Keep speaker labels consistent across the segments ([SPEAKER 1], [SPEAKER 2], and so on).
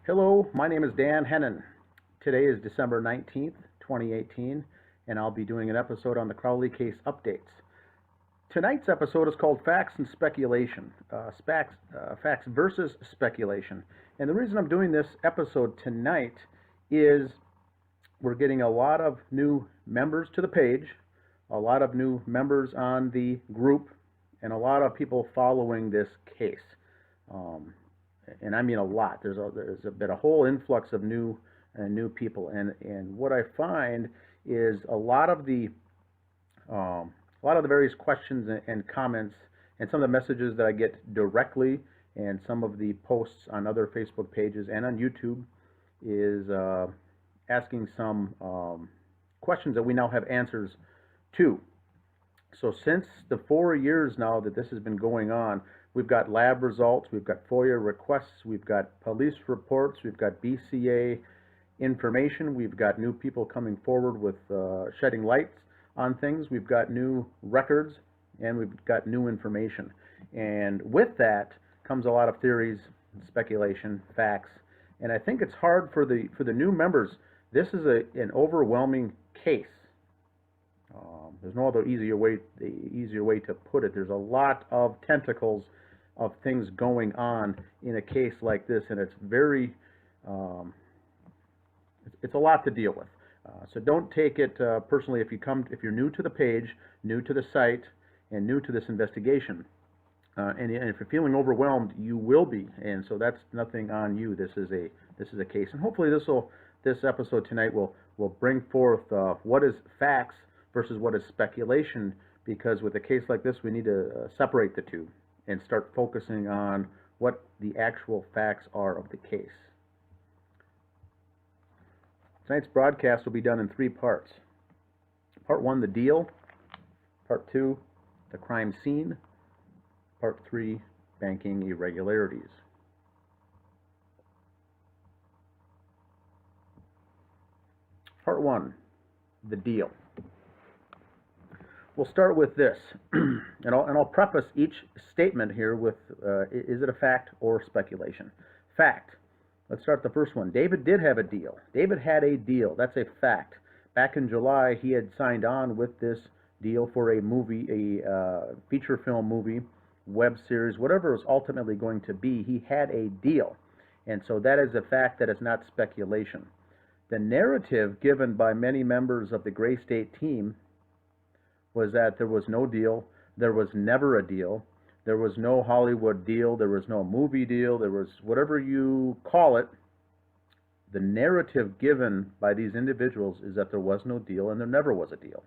[SPEAKER 1] Hello, my name is Dan Hennen. Today is December 19th, 2018, and I'll be doing an episode on the Crowley case updates. Tonight's episode is called Facts and Speculation, Facts versus Speculation. And the reason I'm doing this episode tonight is we're getting a lot of new members to the page, a lot of new members on the group, and a lot of people following this case. Um, and I mean a lot. There's been a whole influx of new people, and what I find is a lot of the various questions and comments, and some of the messages that I get directly, and some of the posts on other Facebook pages and on YouTube is asking some questions that we now have answers to. So since the 4 years now that this has been going on, we've got lab results, we've got FOIA requests, we've got police reports, we've got BCA information, we've got new people coming forward with shedding lights on things, we've got new records, and we've got new information. And with that comes a lot of theories, speculation, facts, and I think it's hard for the new members. This is an overwhelming case. There's no other easier way to put it. There's a lot of tentacles of things going on in a case like this, and it's it's a lot to deal with. So don't take it personally if you're new to the page, new to the site, and new to this investigation. And if you're feeling overwhelmed, you will be, and so that's nothing on you. This is a case, and hopefully this episode tonight will bring forth what is facts versus what is speculation, because with a case like this, we need to separate the two and start focusing on what the actual facts are of the case. Tonight's broadcast will be done in 3 parts. Part 1, the deal. Part 2, the crime scene. Part 3, banking irregularities. Part 1, the deal. We'll start with this, and I'll preface each statement here with, is it a fact or speculation? Fact. Let's start the first one. David did have a deal. David had a deal. That's a fact. Back in July, he had signed on with this deal for a movie, a feature film movie, web series, whatever it was ultimately going to be. He had a deal. And so that is a fact, that is not speculation. The narrative given by many members of the Gray State team was that there was no deal, there was never a deal, there was no Hollywood deal, there was no movie deal, there was whatever you call it. The narrative given by these individuals is that there was no deal and there never was a deal.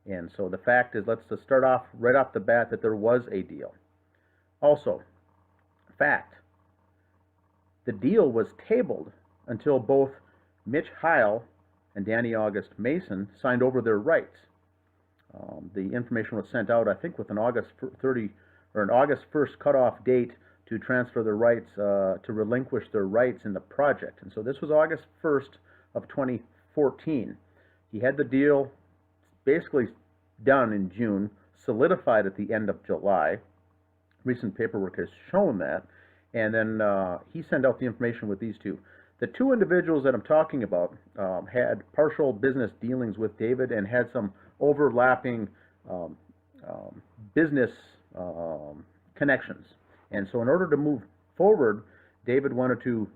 [SPEAKER 1] And so the fact is, let's just start off right off the bat that there was a deal. Also, fact, the deal was tabled until both Mitch Heil and Danny August Mason signed over their rights. The information was sent out, I think, with an August 1st cutoff date to transfer their rights, to relinquish their rights in the project. And so this was August 1st of 2014. He had the deal basically done in June, solidified at the end of July. Recent paperwork has shown that. And then he sent out the information with these two. The two individuals that I'm talking about had partial business dealings with David and had some overlapping business connections. And so in order to move forward, David wanted to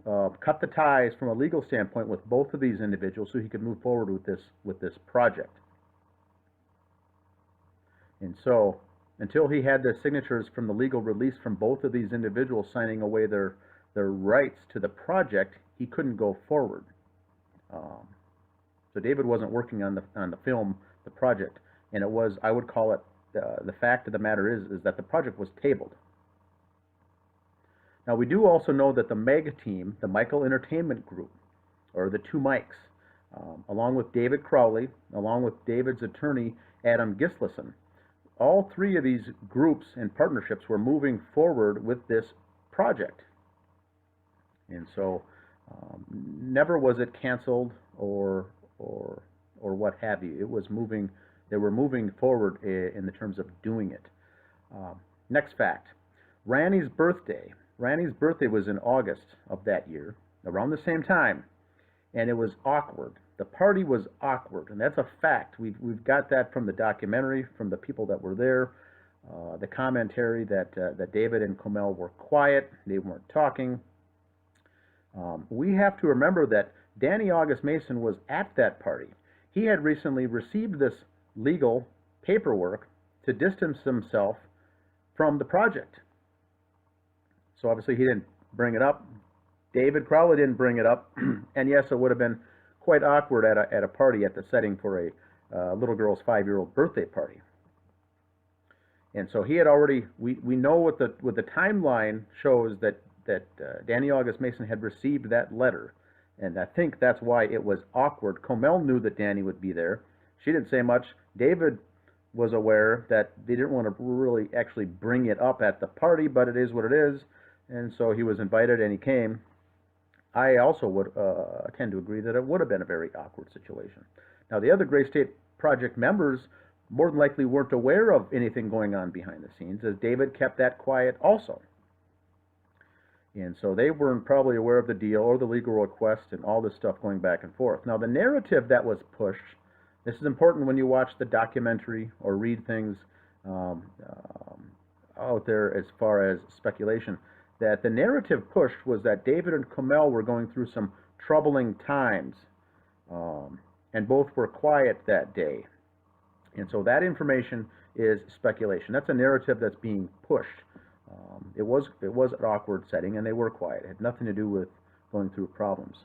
[SPEAKER 1] cut the ties from a legal standpoint with both of these individuals so he could move forward with this project. And so until he had the signatures from the legal release from both of these individuals signing away their rights to the project, he couldn't go forward. So David wasn't working on the film, the project, and it was, I would call it, the fact of the matter is that the project was tabled. Now we do also know that the MEG team, the Michael Entertainment Group, or the two Mikes, along with David Crowley, along with David's attorney Adam Gislason, all 3 of these groups and partnerships were moving forward with this project. And so never was it canceled or what have you. It was moving. They were moving forward in the terms of doing it. Next fact: Ranny's birthday. Ranny's birthday was in August of that year. around the same time, and it was awkward. The party was awkward, and that's a fact. We've got that from the documentary, from the people that were there, the commentary that David and Comel were quiet, they weren't talking. We have to remember that Danny August Mason was at that party. He had recently received this legal paperwork to distance himself from the project. So obviously he didn't bring it up. David Crowley didn't bring it up. And yes, it would have been quite awkward at a party at the setting for a little girl's 5-year-old birthday party. And so he had already, we know what the timeline shows that Danny August Mason had received that letter. And I think that's why it was awkward. Comel knew that Danny would be there. She didn't say much. David was aware that they didn't want to really actually bring it up at the party, but it is what it is. And so he was invited and he came. I also would tend to agree that it would have been a very awkward situation. Now, the other Gray State Project members more than likely weren't aware of anything going on behind the scenes, as David kept that quiet also. And so they weren't probably aware of the deal or the legal request and all this stuff going back and forth. Now, the narrative that was pushed, this is important when you watch the documentary or read things out there as far as speculation, that the narrative pushed was that David and Comel were going through some troubling times, and both were quiet that day. And so that information is speculation. That's a narrative that's being pushed. It was an awkward setting, and they were quiet. It had nothing to do with going through problems.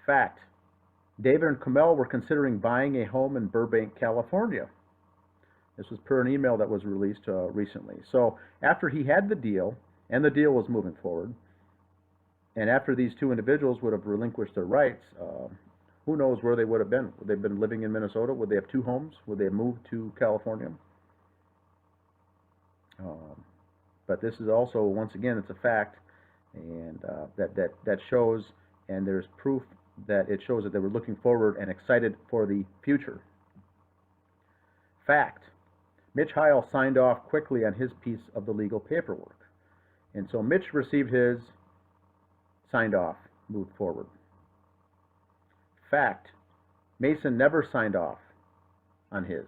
[SPEAKER 1] Fact, David and Comel were considering buying a home in Burbank, California. This was per an email that was released recently. So after he had the deal, and the deal was moving forward, and after these two individuals would have relinquished their rights, who knows where they would have been? Would they have been living in Minnesota? Would they have 2 homes? Would they have moved to California? But this is also, once again, it's a fact, and that shows, and there's proof that it shows that they were looking forward and excited for the future. Fact, Mitch Heil signed off quickly on his piece of the legal paperwork. And so Mitch received his, signed off, moved forward. Fact, Mason never signed off on his.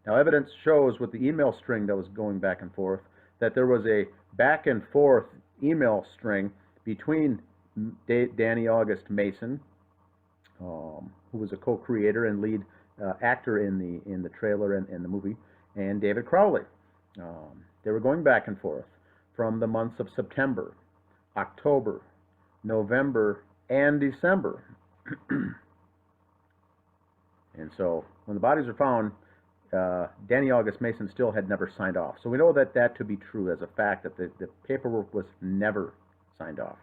[SPEAKER 1] Now, evidence shows with the email string that was going back and forth that there was a back and forth email string between Danny August Mason, who was a co-creator and lead actor in the trailer and the movie, and David Crowley. They were going back and forth from the months of September, October, November, and December. And so when the bodies were found, Danny August Mason still had never signed off. So we know that to be true as a fact, that the paperwork was never signed off.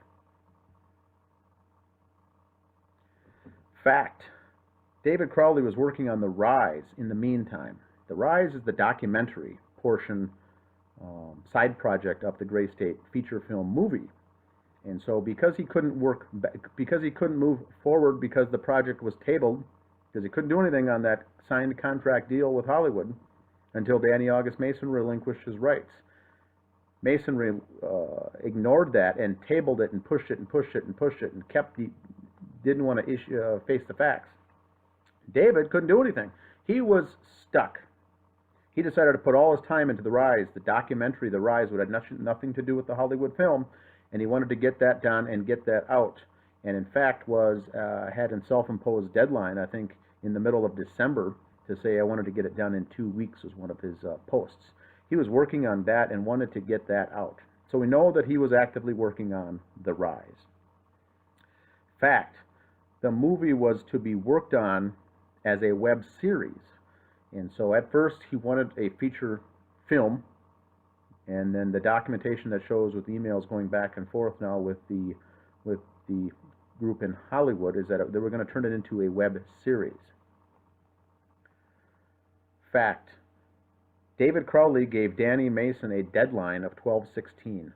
[SPEAKER 1] Fact, David Crowley was working on The Rise in the meantime. The Rise is the documentary portion, side project of the Gray State feature film movie. And so because he couldn't move forward because the project was tabled, because he couldn't do anything on that signed contract deal with Hollywood until Danny August Mason relinquished his rights. Mason ignored that and tabled it and pushed it and pushed it and pushed it and didn't want to face the facts. David couldn't do anything. He was stuck. He decided to put all his time into The Rise, the documentary, The Rise, which had nothing to do with the Hollywood film, and he wanted to get that done and get that out. And in fact had a self-imposed deadline, I think, in the middle of December, to say I wanted to get it done in 2 weeks was one of his posts. He was working on that and wanted to get that out. So we know that he was actively working on The Rise. Fact, the movie was to be worked on as a web series. And so at first he wanted a feature film, and then the documentation that shows with emails going back and forth now with the group in Hollywood is that they were going to turn it into a web series. Fact, David Crowley gave Danny Mason a deadline of 12/16/14.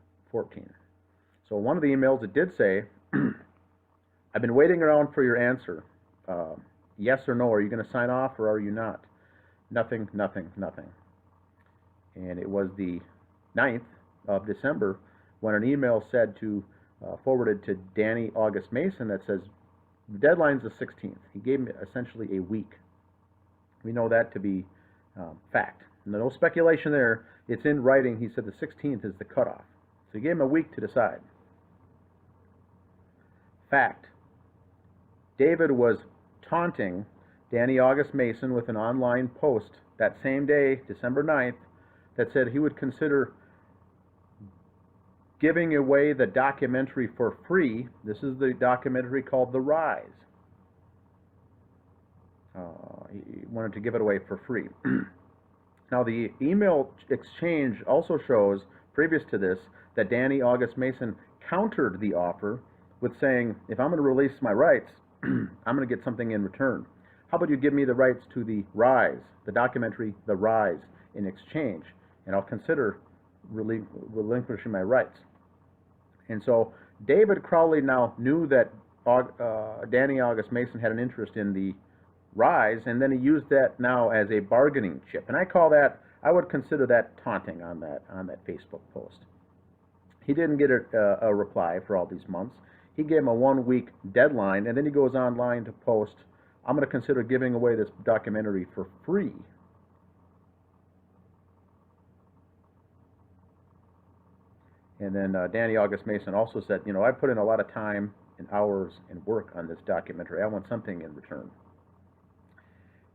[SPEAKER 1] So one of the emails it did say, I've been waiting around for your answer. Yes or no, are you going to sign off or are you not? Nothing, nothing, nothing. And it was the 9th of December when an email said to forwarded to Danny August Mason that says the deadline's the 16th. He gave him essentially a week. We know that to be fact. No speculation there. It's in writing. He said the 16th is the cutoff. So he gave him a week to decide. Fact. David was taunting Danny August Mason with an online post that same day, December 9th, that said he would consider giving away the documentary for free. This is the documentary called The Rise. He wanted to give it away for free. Now, the email exchange also shows, previous to this, that Danny August Mason countered the offer with saying, if I'm going to release my rights, I'm going to get something in return. How about you give me the rights to The Rise, the documentary The Rise, in exchange, and I'll consider relinquishing my rights. And so David Crowley now knew that Danny August Mason had an interest in The Rise, and then he used that now as a bargaining chip. And I would consider that taunting on that Facebook post. He didn't get a reply for all these months. He gave him a 1-week deadline, and then he goes online to post, I'm going to consider giving away this documentary for free. And then Danny August Mason also said, I put in a lot of time and hours and work on this documentary. I want something in return.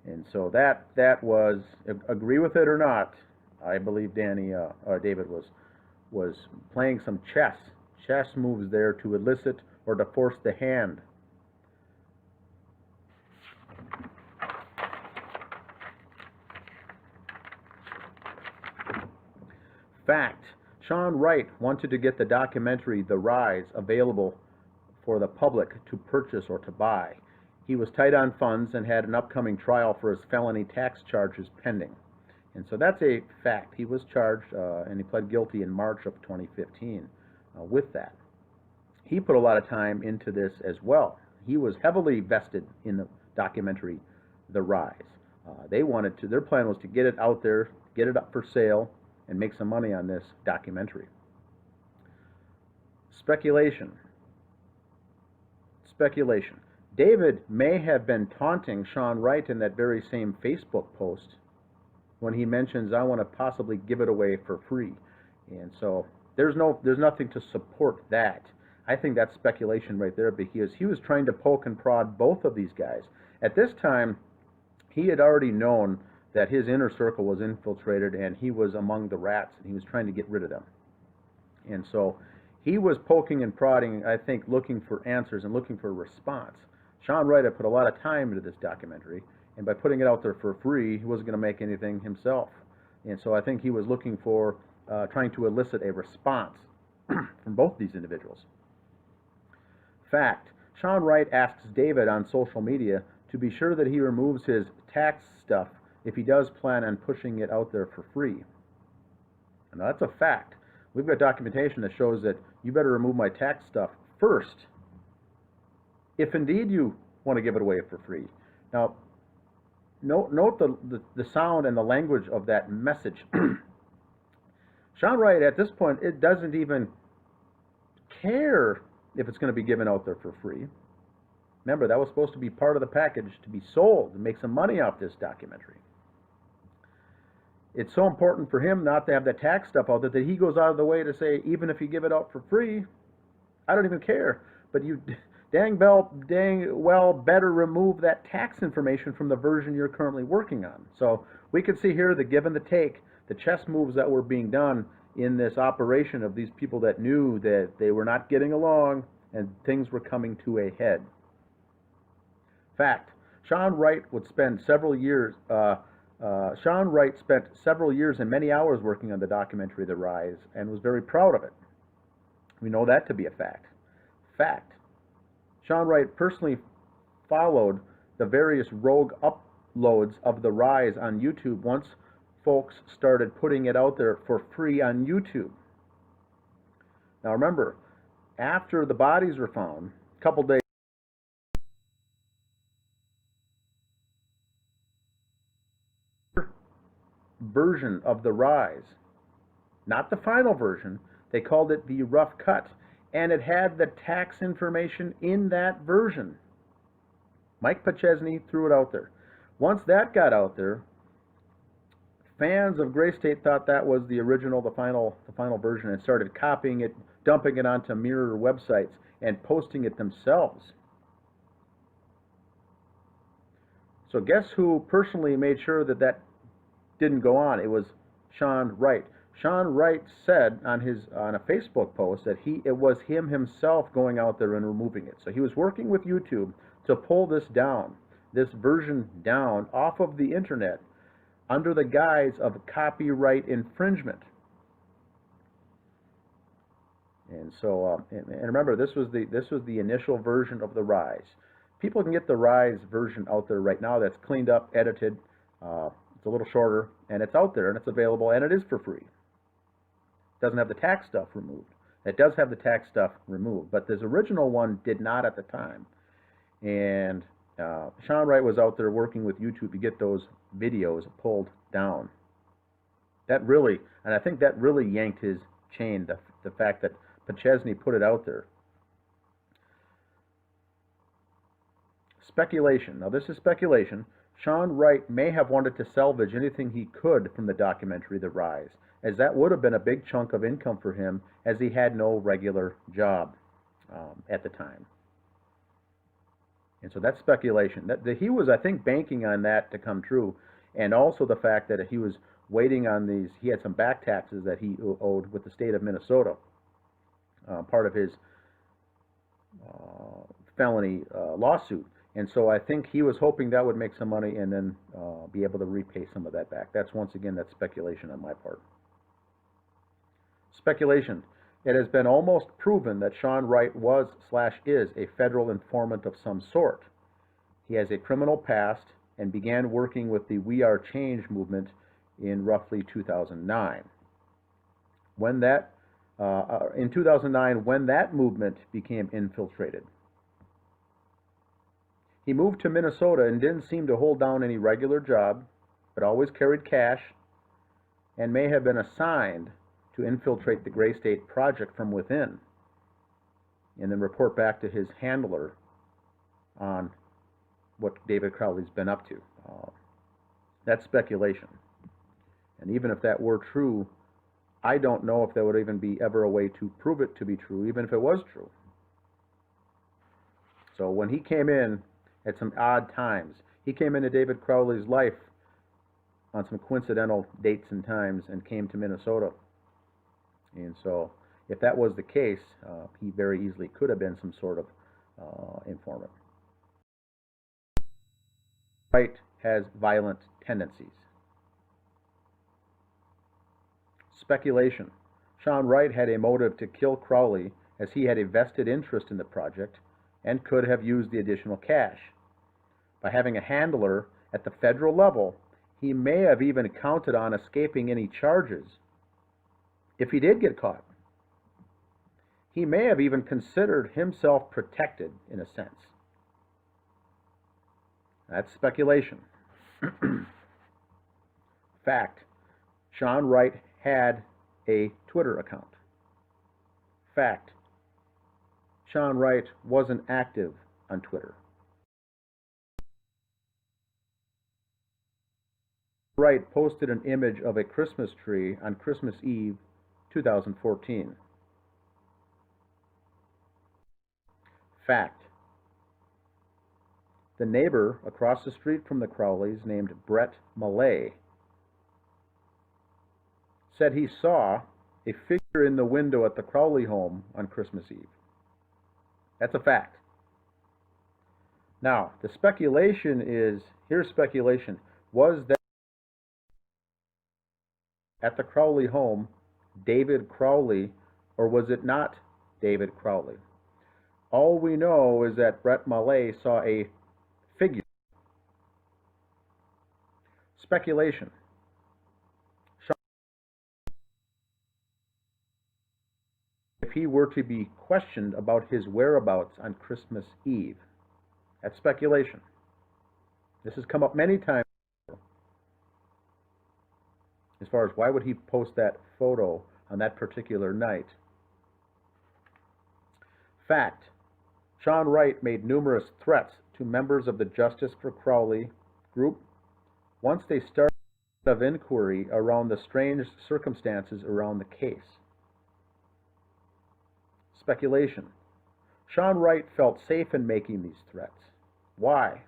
[SPEAKER 1] And so that was, agree with it or not, I believe David was playing some chess moves there to elicit or to force the hand. Fact. Sean Wright wanted to get the documentary The Rise available for the public to purchase or to buy. He was tight on funds and had an upcoming trial for his felony tax charges pending. And so that's a fact. He was charged and he pled guilty in March of 2015 with that. He put a lot of time into this as well. He was heavily vested in the documentary The Rise. Their plan was to get it out there, get it up for sale, and make some money on this documentary. Speculation. David may have been taunting Sean Wright in that very same Facebook post when he mentions, I want to possibly give it away for free. And so there's nothing to support that. I think that's speculation right there, because he was trying to poke and prod both of these guys. At this time, he had already known that his inner circle was infiltrated and he was among the rats, and he was trying to get rid of them. And so he was poking and prodding, I think, looking for answers and looking for a response. Sean Wright had put a lot of time into this documentary, and by putting it out there for free, he wasn't going to make anything himself. And so I think he was looking for, trying to elicit a response from both these individuals. Fact. Sean Wright asks David on social media to be sure that he removes his tax stuff if he does plan on pushing it out there for free. Now that's a fact. We've got documentation that shows that you better remove my tax stuff first, if indeed you want to give it away for free. Now, note the sound and the language of that message. Sean Wright, at this point, it doesn't even care if it's going to be given out there for free. Remember, that was supposed to be part of the package to be sold and make some money off this documentary. It's so important for him not to have the tax stuff out there that he goes out of the way to say, even if you give it out for free, I don't even care. But you dang well better remove that tax information from the version you're currently working on. So we can see here the give and the take, the chess moves that were being done in this operation of these people that knew that they were not getting along and things were coming to a head. Fact. Sean Wright spent several years and many hours working on the documentary The Rise and was very proud of it. We know that to be a fact. Fact. Sean Wright personally followed the various rogue uploads of The Rise on YouTube once folks started putting it out there for free on YouTube. Now remember, after the bodies were found, a couple days version of The Rise, not the final version, they called it the rough cut, and it had the tax information in that version. Mike Pachesny threw it out there. Once that got out there, fans of Gray State thought that was the original, the final version, and started copying it, dumping it onto mirror websites, and posting it themselves. So guess who personally made sure that that didn't go on? It was Sean Wright. Sean Wright said on a Facebook post that it was him himself going out there and removing it. So he was working with YouTube to pull this version down off of the internet under the guise of copyright infringement. And so, and remember, this was the initial version of the Rise. People can get the Rise version out there right now. That's cleaned up, edited. It's a little shorter, and it's out there, and it's available, and it is for free. It doesn't have the tax stuff removed. It does have the tax stuff removed, but this original one did not at the time. And Sean Wright was out there working with YouTube to get those videos pulled down. That really, and I think that really yanked his chain, the fact that Pachesny put it out there. Speculation. Now, this is speculation. Sean Wright may have wanted to salvage anything he could from the documentary The Rise, as that would have been a big chunk of income for him, as he had no regular job at the time. And so that's speculation. That he was, I think, banking on that to come true, and also the fact that he was waiting on these. He had some back taxes that he owed with the state of Minnesota, part of his felony lawsuit. And so I think he was hoping that would make some money and then be able to repay some of that back. That's, once again, that's speculation on my part. Speculation. It has been almost proven that Sean Wright was/is a federal informant of some sort. He has a criminal past and began working with the We Are Change movement in roughly 2009. In 2009, when that movement became infiltrated. He moved to Minnesota and didn't seem to hold down any regular job, but always carried cash, and may have been assigned to infiltrate the Gray State project from within, and then report back to his handler on what David Crowley's been up to. That's speculation. And even if that were true, I don't know if there would even be ever a way to prove it to be true, even if it was true. So when he came in at some odd times, he came into David Crowley's life on some coincidental dates and times and came to Minnesota. And so if that was the case, he very easily could have been some sort of informant. Wright has violent tendencies. Speculation. Sean Wright had a motive to kill Crowley, as he had a vested interest in the project and could have used the additional cash. By having a handler at the federal level, he may have even counted on escaping any charges if he did get caught. He may have even considered himself protected in a sense. That's speculation. Fact. Sean Wright had a Twitter account. Fact. Sean Wright wasn't active on Twitter. Wright posted an image of a Christmas tree on Christmas Eve, 2014. Fact. The neighbor across the street from the Crowleys, named Brett Millay, said he saw a figure in the window at the Crowley home on Christmas Eve. That's a fact. Now, the speculation is, here's speculation, was that at the Crowley home David Crowley, or was it not David Crowley? All we know is that Brett Millay saw a figure. Speculation. If he were to be questioned about his whereabouts on Christmas Eve. That's speculation. This has come up many times as far as why would he post that photo on that particular night. Fact. Sean Wright made numerous threats to members of the Justice for Crowley group once they started of inquiry around the strange circumstances around the case. Speculation. Sean Wright felt safe in making these threats. Why?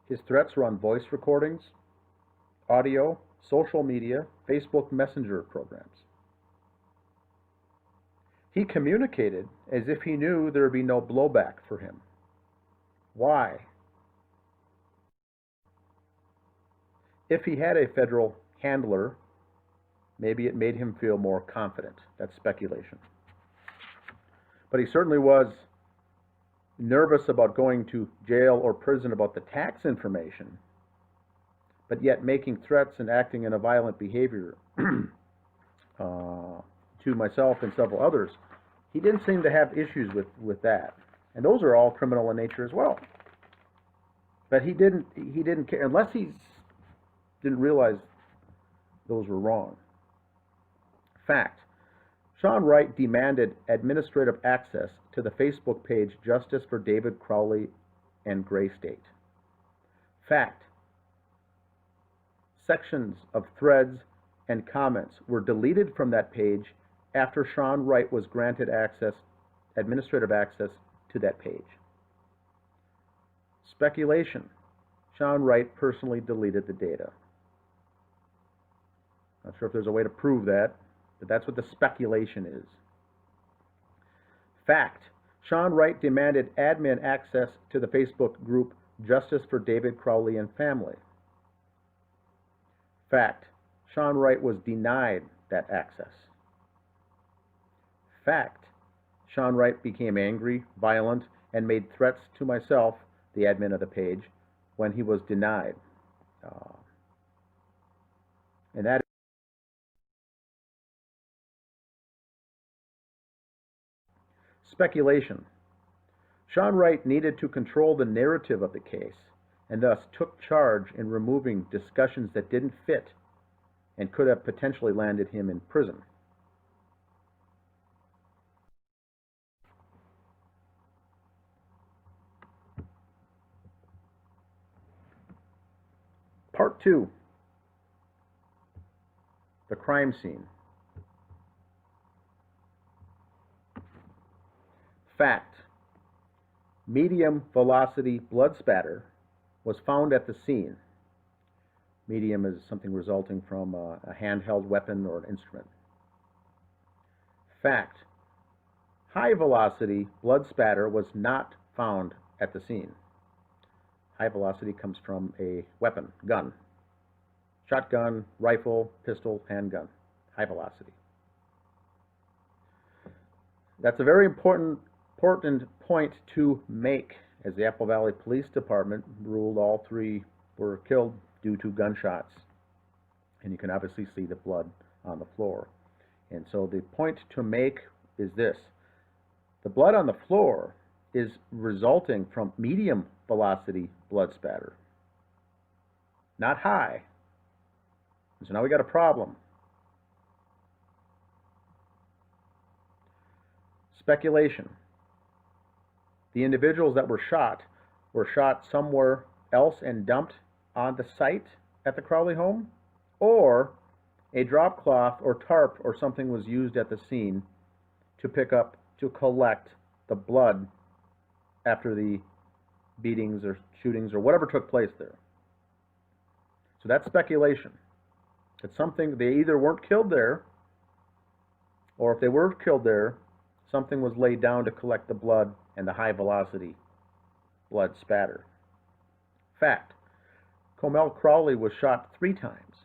[SPEAKER 1] His threats were on voice recordings, audio, social media, Facebook Messenger programs. He communicated as if he knew there would be no blowback for him. Why? If he had a federal handler, maybe it made him feel more confident. That's speculation. But he certainly was nervous about going to jail or prison about the tax information, but yet making threats and acting in a violent behavior to myself and several others, he didn't seem to have issues with that. And those are all criminal in nature as well. But he didn't care, unless he didn't realize those were wrong. Fact. Sean Wright demanded administrative access to the Facebook page Justice for David Crowley and Gray State. Fact. Sections of threads and comments were deleted from that page after Sean Wright was granted administrative access to that page. Speculation. Sean Wright personally deleted the data. Not sure if there's a way to prove that, but that's what the speculation is. Fact. Sean Wright demanded admin access to the Facebook group Justice for David Crowley and Family. Fact. Sean Wright was denied that access. Fact. Sean Wright became angry, violent, and made threats to myself, the admin of the page, when he was denied. And that speculation. Sean Wright needed to control the narrative of the case and thus took charge in removing discussions that didn't fit and could have potentially landed him in prison. Part 2. The crime scene. Fact. Medium velocity blood spatter was found at the scene. Medium is something resulting from a handheld weapon or an instrument. Fact. High velocity blood spatter was not found at the scene. High velocity comes from a weapon, gun. Shotgun, rifle, pistol, handgun. High velocity. That's a very important point to make, as the Apple Valley Police Department ruled all 3 were killed due to gunshots. And you can obviously see the blood on the floor. And so the point to make is this. The blood on the floor is resulting from medium velocity blood spatter, not high. So now we got a problem. Speculation. The individuals that were shot somewhere else and dumped on the site at the Crowley home, or a drop cloth or tarp or something was used at the scene to collect the blood after the beatings or shootings or whatever took place there. So that's speculation. It's something, they either weren't killed there, or if they were killed there, something was laid down to collect the blood and the high velocity blood spatter. Fact. Comel Crowley was shot 3 times.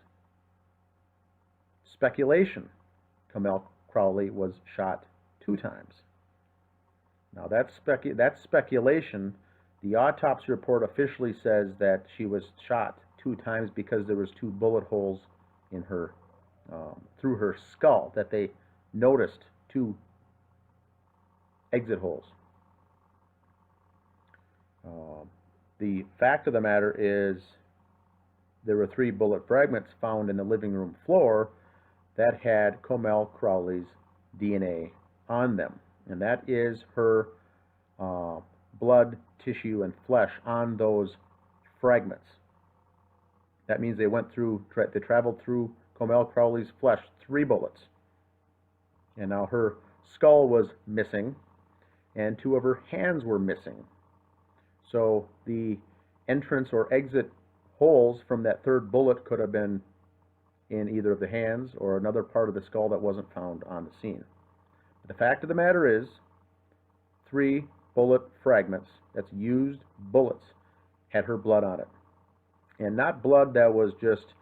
[SPEAKER 1] Speculation. Comel Crowley was shot 2 times. Now that's speculation. The autopsy report officially says that she was shot 2 times because there was 2 bullet holes in her, through her skull, that they noticed 2 exit holes. The fact of the matter is there were 3 bullet fragments found in the living room floor that had Comel Crowley's DNA on them. and that is her blood, tissue, and flesh on those fragments. That means they traveled through Comel Crowley's flesh 3 bullets. And now her skull was missing, and 2 of her hands were missing. So the entrance or exit holes from that 3rd bullet could have been in either of the hands or another part of the skull that wasn't found on the scene. But the fact of the matter is, 3 bullet fragments, that's used bullets, had her blood on it. And not blood that was just,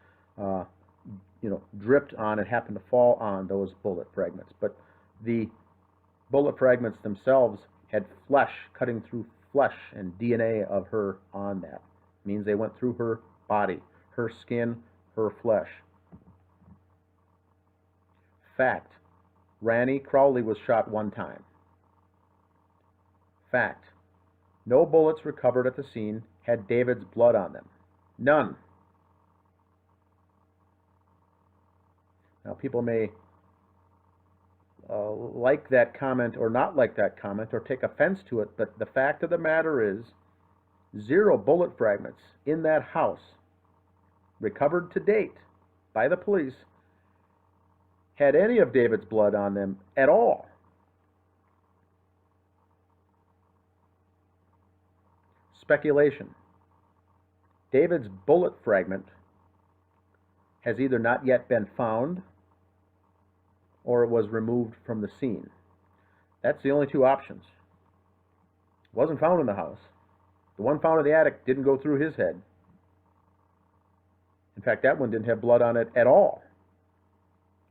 [SPEAKER 1] dripped on and happened to fall on those bullet fragments, but the bullet fragments themselves had flesh cutting through flesh and DNA of her on that. It means they went through her body, her skin, her flesh. Fact: Randy Crowley was shot 1 time. Fact: no bullets recovered at the scene had David's blood on them. None. Now, people may like that comment or not like that comment or take offense to it, but the fact of the matter is 0 bullet fragments in that house recovered to date by the police had any of David's blood on them at all. Speculation. David's bullet fragment has either not yet been found or it was removed from the scene. That's the only 2 options. It wasn't found in the house. The one found in the attic didn't go through his head. In fact, that one didn't have blood on it at all.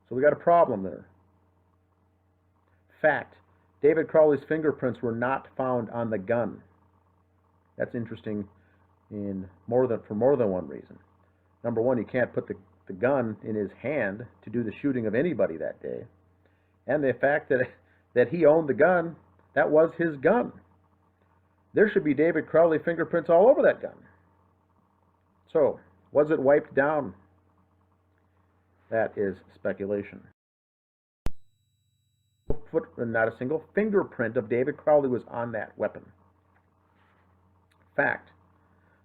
[SPEAKER 1] So we got a problem there. Fact: David Crowley's fingerprints were not found on the gun. That's interesting for more than one reason. Number one, you can't put the gun in his hand to do the shooting of anybody that day. And the fact that he owned the gun, that was his gun. There should be David Crowley fingerprints all over that gun. So, was it wiped down? That is speculation. Not a single fingerprint of David Crowley was on that weapon. Fact: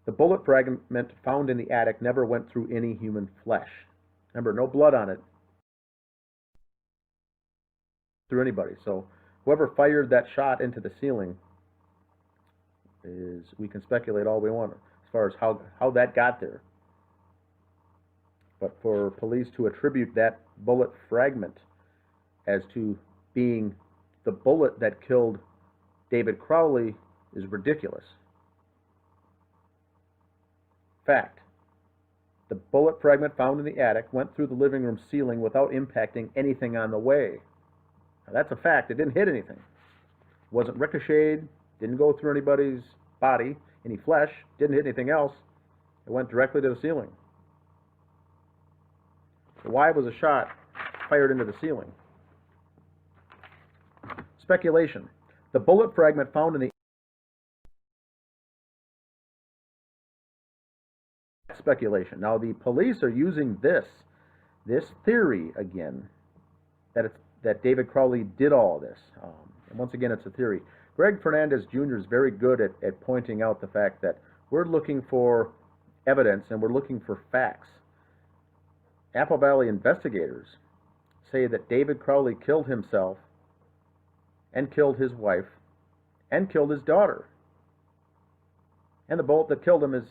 [SPEAKER 1] the bullet fragment found in the attic never went through any human flesh. Remember, no blood on it through anybody. So whoever fired that shot into the ceiling we can speculate all we want as far as how that got there. But for police to attribute that bullet fragment as to being the bullet that killed David Crowley is ridiculous. Fact: the bullet fragment found in the attic went through the living room ceiling without impacting anything on the way. Now, that's a fact. It didn't hit anything. It wasn't ricocheted, didn't go through anybody's body, any flesh, didn't hit anything else. It went directly to the ceiling. So why was a shot fired into the ceiling? Speculation. The bullet fragment found in the speculation. Now the police are using this theory again, that David Crowley did all this. And once again, it's a theory. Greg Fernandez Jr. is very good at pointing out the fact that we're looking for evidence and we're looking for facts. Apple Valley investigators say that David Crowley killed himself and killed his wife and killed his daughter. And the bullet that killed him is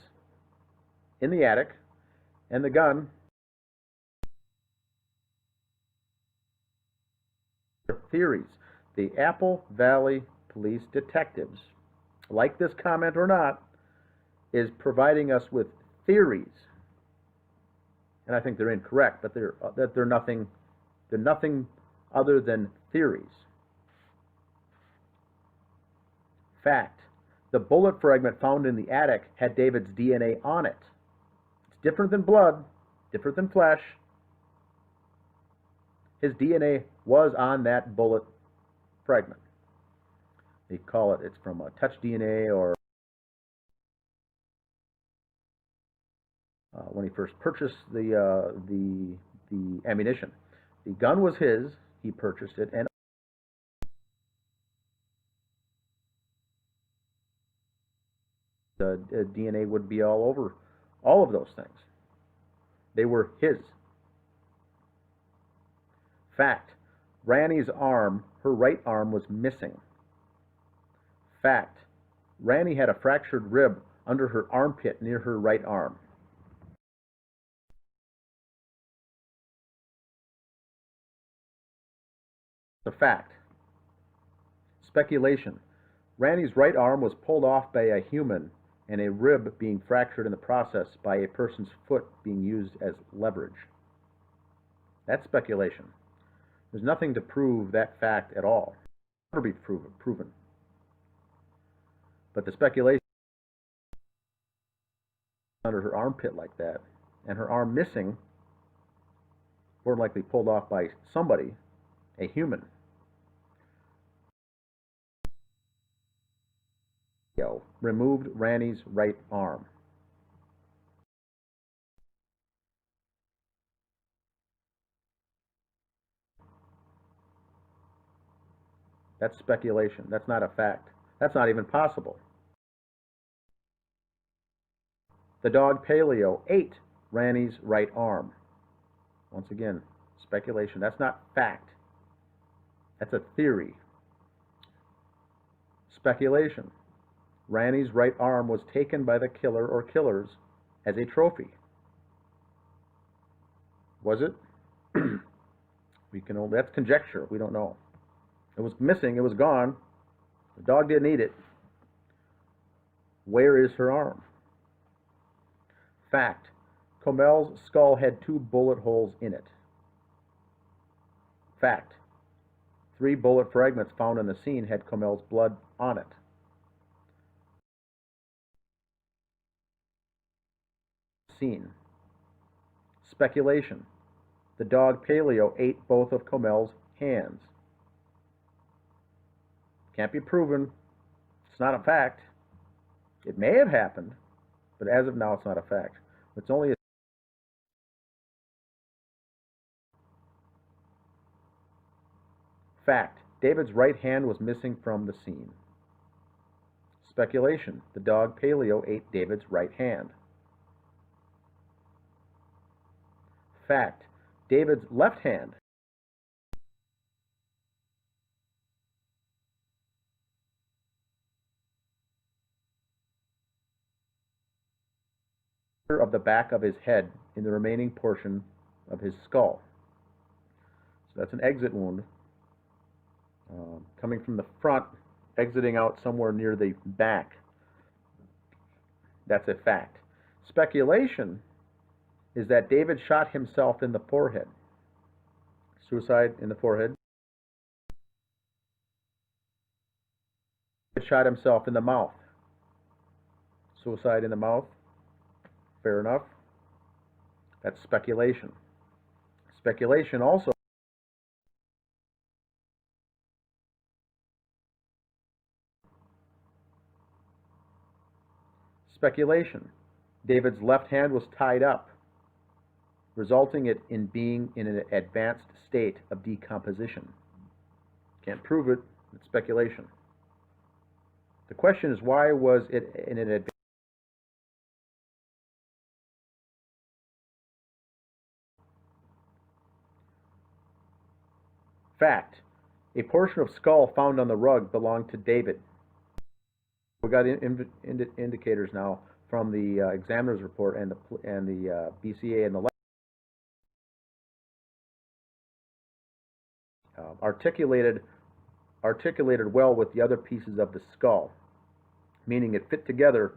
[SPEAKER 1] in the attic, and the gun. Theories. The Apple Valley Police detectives, like this comment or not, is providing us with theories. And I think they're incorrect, but they're nothing other than theories. Fact: the bullet fragment found in the attic had David's DNA on it. It's different than blood, different than flesh. His DNA was on that bullet fragment. They call it's from a touch DNA, or when he first purchased the ammunition. The gun was his, he purchased it, and DNA would be all over all of those things. They were his. Fact, Ranny's arm, her right arm, was missing. Fact, Ranny had a fractured rib under her armpit near her right arm. The fact. Speculation. Ranny's right arm was pulled off by a human and a rib being fractured in the process by a person's foot being used as leverage. That's speculation. There's nothing to prove that fact at all. It'll never be proven. But the speculation under her armpit like that, and her arm missing, more than likely pulled off by somebody, a human. Removed Ranny's right arm. That's speculation. That's not a fact. That's not even possible. The dog Paleo ate Ranny's right arm. Once again, speculation. That's not fact. That's a theory. Speculation. Ranny's right arm was taken by the killer or killers as a trophy. Was it? That's conjecture. We don't know. It was missing. It was gone. The dog didn't eat it. Where is her arm? Fact. Comel's skull had 2 bullet holes in it. Fact. 3 bullet fragments found on the scene had Comel's blood on it. Scene. Speculation. The dog Paleo ate both of Comel's hands. Can't be proven. It's not a fact. It may have happened, but as of now, it's not a fact. It's only a fact. David's right hand was missing from the scene. Speculation. The dog Paleo ate David's right hand. Fact. David's left hand of the back of his head in the remaining portion of his skull. So that's an exit wound coming from the front, exiting out somewhere near the back. That's a fact. Speculation is that David shot himself in the forehead. Suicide in the forehead. David shot himself in the mouth. Suicide in the mouth. Fair enough. That's speculation. Speculation also. Speculation. David's left hand was tied up, resulting in being in an advanced state of decomposition. Can't prove it. It's speculation. The question is, why was it in an advanced fact? A portion of skull found on the rug belonged to David. We got indicators now from the examiner's report and the BCA and the articulated well with the other pieces of the skull, meaning it fit together,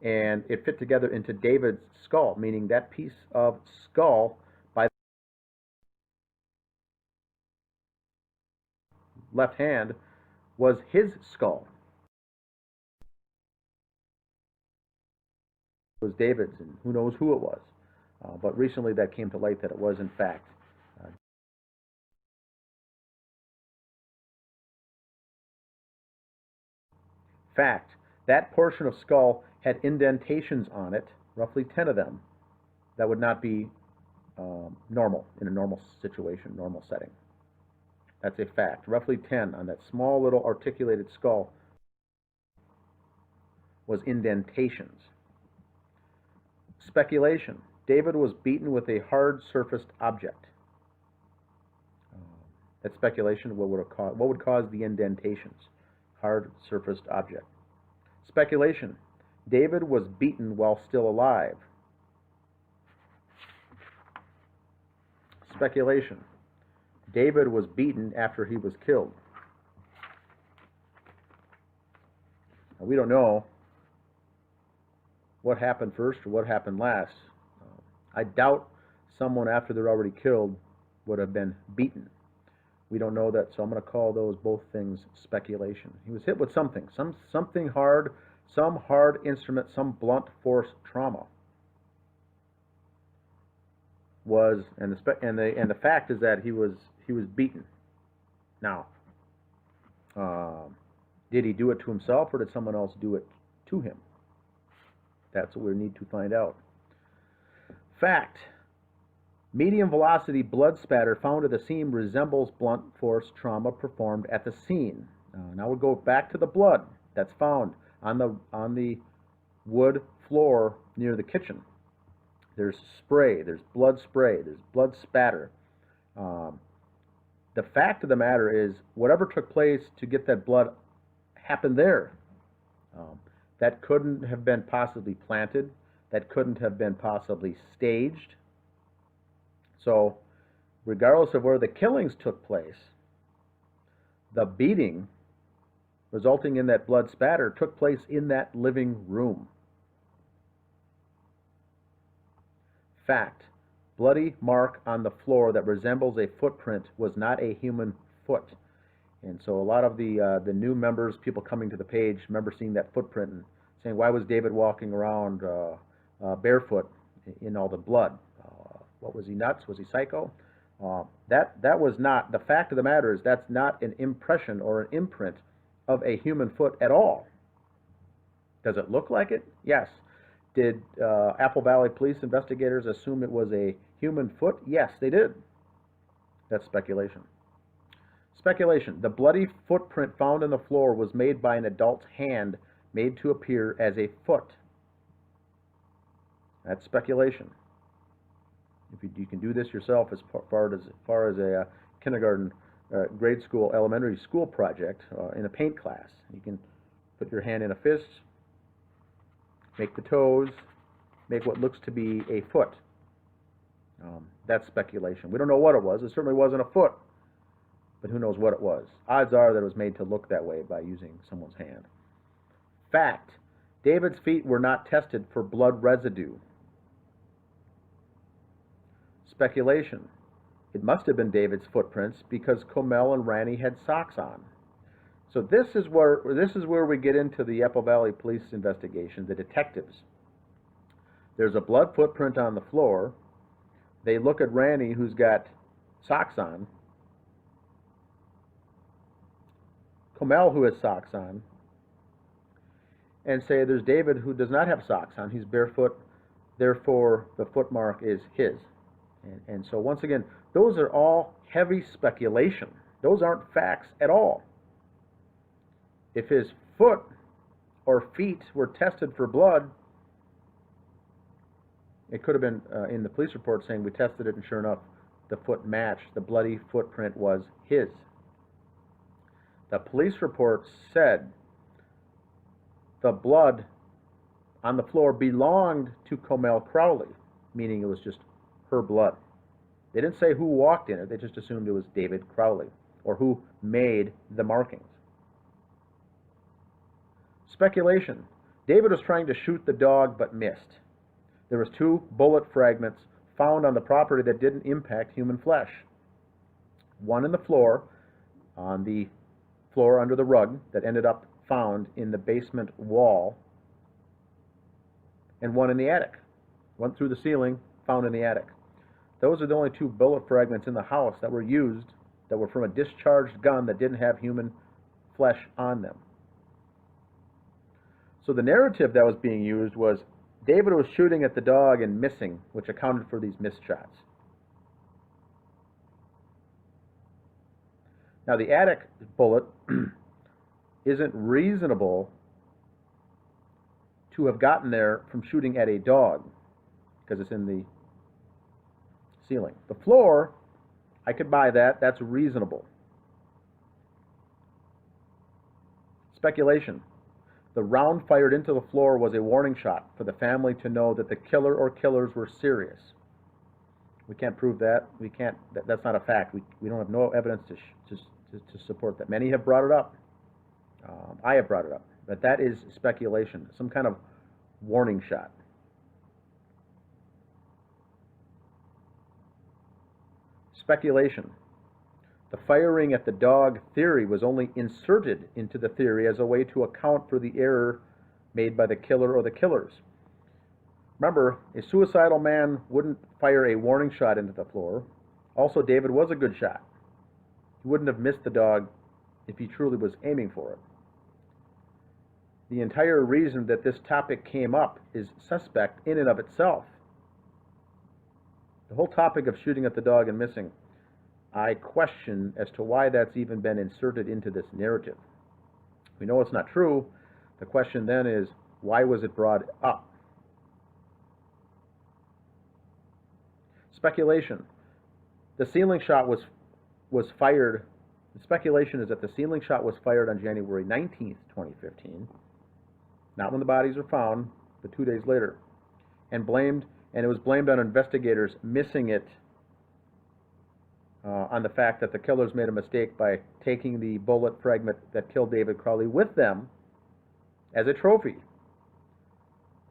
[SPEAKER 1] and it fit together into David's skull, meaning that piece of skull by the left hand was his skull. It was David's, and who knows who it was. But recently that came to light that it was in fact fact. That portion of skull had indentations on it, roughly 10 of them. That would not be normal in a normal situation, normal setting. That's a fact. Roughly 10 on that small little articulated skull was indentations. Speculation. David was beaten with a hard-surfaced object. That's speculation. What would cause the indentations? Hard-surfaced object. Speculation. David was beaten while still alive. Speculation. David was beaten after he was killed. Now, we don't know what happened first or what happened last. I doubt someone after they're already killed would have been beaten. We don't know that, so I'm going to call those both things speculation. He was hit with something hard, some hard instrument, some blunt force trauma. And the fact is that he was beaten. Now, did he do it to himself or did someone else do it to him? That's what we need to find out. Fact. Medium velocity blood spatter found at the scene resembles blunt force trauma performed at the scene. Now we'll go back to the blood that's found on the wood floor near the kitchen. There's spray, there's blood spatter. The fact of the matter is, whatever took place to get that blood happened there. That couldn't have been possibly planted. That couldn't have been possibly staged. So, regardless of where the killings took place, the beating resulting in that blood spatter took place in that living room. Fact. Bloody mark on the floor that resembles a footprint was not a human foot. And so a lot of the new members, people coming to the page, remember seeing that footprint and saying, why was David walking around barefoot in all the blood? What, was he nuts? Was he psycho? That was not, the fact of the matter is that's not an impression or an imprint of a human foot at all. Does it look like it? Yes. Did Apple Valley police investigators assume it was a human foot? Yes, they did. That's speculation. Speculation. The bloody footprint found on the floor was made by an adult's hand made to appear as a foot. That's speculation. If you can do this yourself as far as a kindergarten, grade school, elementary school project in a paint class. You can put your hand in a fist, make the toes, make what looks to be a foot. That's speculation. We don't know what it was. It certainly wasn't a foot, but who knows what it was. Odds are that it was made to look that way by using someone's hand. Fact. David's feet were not tested for blood residue. Speculation. It must have been David's footprints because Comel and Ranny had socks on. So this is where we get into the Apple Valley Police investigation, the detectives. There's a blood footprint on the floor. They look at Ranny, who's got socks on. Comel, who has socks on. And say there's David, who does not have socks on. He's barefoot. Therefore, the footmark is his. And so once again, those are all heavy speculation. Those aren't facts at all. If his foot or feet were tested for blood, it could have been in the police report saying we tested it and sure enough, the foot matched. The bloody footprint was his. The police report said the blood on the floor belonged to Comel Crowley, meaning it was just her blood. They didn't say who walked in it. They just assumed it was David Crowley or who made the markings. Speculation. David was trying to shoot the dog but missed. There was 2 bullet fragments found on the property that didn't impact human flesh. One in the floor, on the floor under the rug that ended up found in the basement wall, and one in the attic. Went through the ceiling, found in the attic. Those are the only 2 bullet fragments in the house that were used, that were from a discharged gun that didn't have human flesh on them. So the narrative that was being used was David was shooting at the dog and missing, which accounted for these missed shots. Now the attic bullet isn't reasonable to have gotten there from shooting at a dog because it's in the ceiling. The floor, I could buy that. That's reasonable. Speculation. The round fired into the floor was a warning shot for the family to know that the killer or killers were serious. We can't prove that. We can't. That's not a fact. We don't have no evidence to support that. Many have brought it up. I have brought it up, but that is speculation. Some kind of warning shot. Speculation. The firing at the dog theory was only inserted into the theory as a way to account for the error made by the killer or the killers. Remember, a suicidal man wouldn't fire a warning shot into the floor. Also, David was a good shot. He wouldn't have missed the dog if he truly was aiming for it. The entire reason that this topic came up is suspect in and of itself. The whole topic of shooting at the dog and missing, I question as to why that's even been inserted into this narrative. We know it's not true. The question then is, why was it brought up? Speculation. The ceiling shot was fired. The speculation is that the ceiling shot was fired on January 19th, 2015. Not when the bodies were found, but 2 days later. And it was blamed on investigators missing it on the fact that the killers made a mistake by taking the bullet fragment that killed David Crowley with them as a trophy.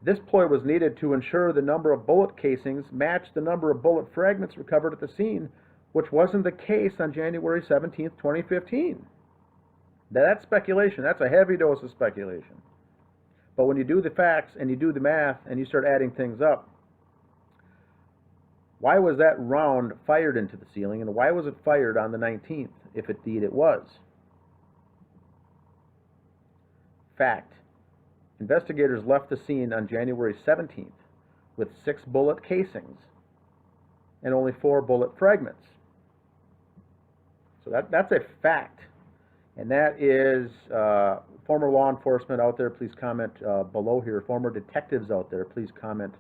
[SPEAKER 1] This ploy was needed to ensure the number of bullet casings matched the number of bullet fragments recovered at the scene, which wasn't the case on January 17th, 2015. Now, that's speculation. That's a heavy dose of speculation. But when you do the facts and you do the math and you start adding things up, why was that round fired into the ceiling, and why was it fired on the 19th, if indeed it was? Fact. Investigators left the scene on January 17th with 6 bullet casings and only 4 bullet fragments. So that's a fact. And that is former law enforcement out there, please comment below here. Former detectives out there, please comment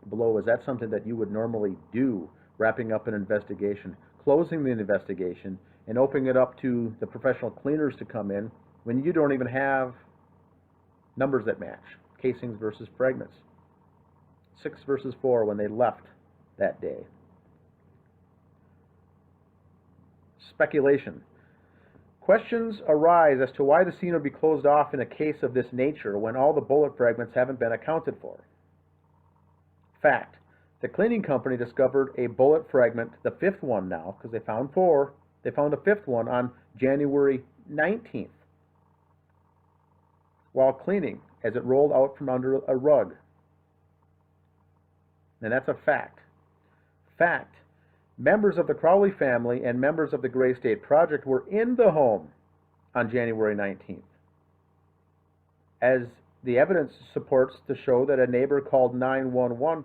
[SPEAKER 1] below. Is that something that you would normally do, wrapping up an investigation, closing the investigation, and opening it up to the professional cleaners to come in when you don't even have numbers that match, casings versus fragments? 6 versus 4 when they left that day. Speculation. Questions arise as to why the scene would be closed off in a case of this nature when all the bullet fragments haven't been accounted for. Fact. The cleaning company discovered a bullet fragment, the 5th one now, because they found 4. They found a 5th one on January 19th while cleaning as it rolled out from under a rug. And that's a fact. Fact. Members of the Crowley family and members of the Gray State Project were in the home on January 19th. As the evidence supports to show that a neighbor called 911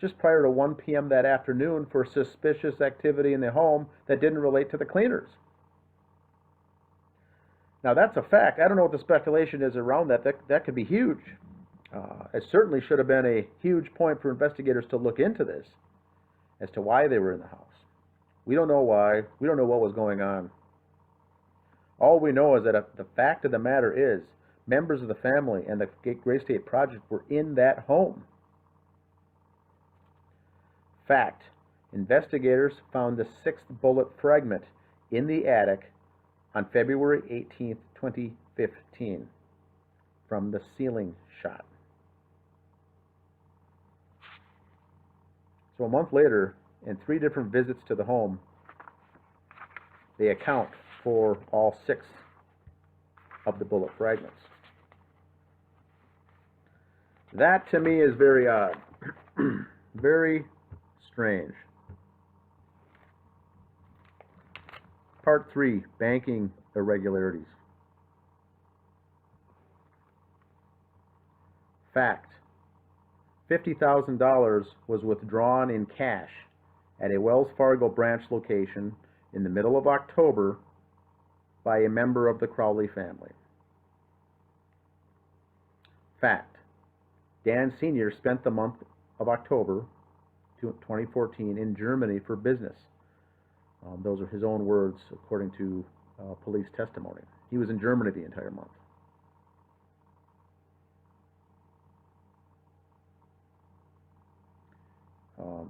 [SPEAKER 1] just prior to 1 p.m. that afternoon for suspicious activity in the home that didn't relate to the cleaners. Now that's a fact. I don't know what the speculation is around that. That could be huge. It certainly should have been a huge point for investigators to look into this as to why they were in the house. We don't know why. We don't know what was going on. All we know is that the fact of the matter is members of the family and the Gray State Project were in that home. Fact. Investigators found the 6th bullet fragment in the attic on February 18th, 2015 from the ceiling shot. So a month later, in 3 different visits to the home, they account for all 6 of the bullet fragments. That to me is very odd. Very strange. Part 3, banking irregularities. Fact. $50,000 was withdrawn in cash at a Wells Fargo branch location in the middle of October by a member of the Crowley family. Fact. Dan Sr. spent the month of October 2014 in Germany for business. Those are his own words, according to police testimony. He was in Germany the entire month.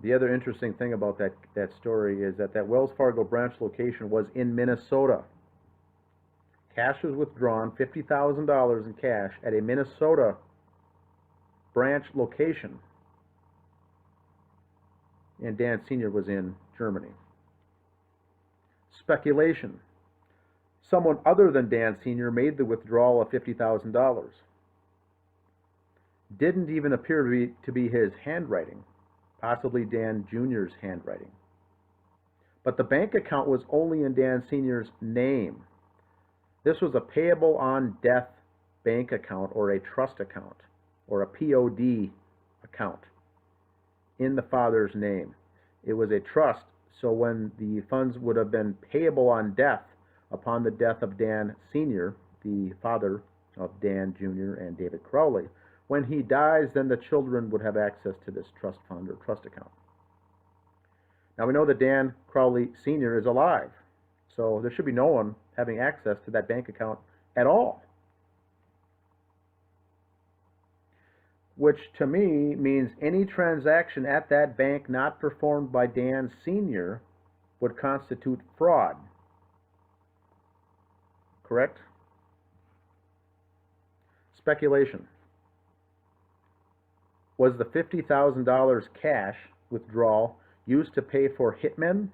[SPEAKER 1] The other interesting thing about that story is that Wells Fargo branch location was in Minnesota. Cash was withdrawn, $50,000 in cash, at a Minnesota branch location, and Dan Sr. was in Germany. Speculation. Someone other than Dan Sr. made the withdrawal of $50,000. Didn't even appear to be his handwriting, possibly Dan Jr.'s handwriting. But the bank account was only in Dan Sr.'s name. This was a payable on death bank account, or a trust account, or a POD account in the father's name. It was a trust, so when the funds would have been payable on death upon the death of Dan Sr., the father of Dan Jr. and David Crowley, when he dies, then the children would have access to this trust fund or trust account. Now we know that Dan Crowley Sr. is alive, so there should be no one having access to that bank account at all. Which to me means any transaction at that bank not performed by Dan Sr. would constitute fraud. Correct? Speculation. Was the $50,000 cash withdrawal used to pay for hitmen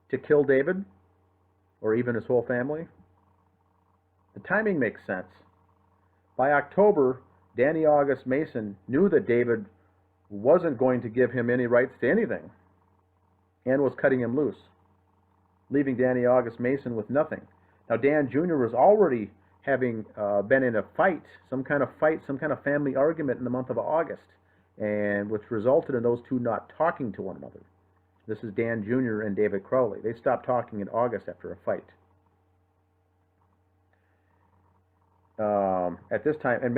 [SPEAKER 1] to kill David, or even his whole family? The timing makes sense. By October, Danny August Mason knew that David wasn't going to give him any rights to anything, and was cutting him loose, leaving Danny August Mason with nothing. Now, Dan Jr. was already having been in a fight, some kind of family argument in the month of August, and which resulted in those two not talking to one another. This is Dan Jr. and David Crowley. They stopped talking in August after a fight. At this time, and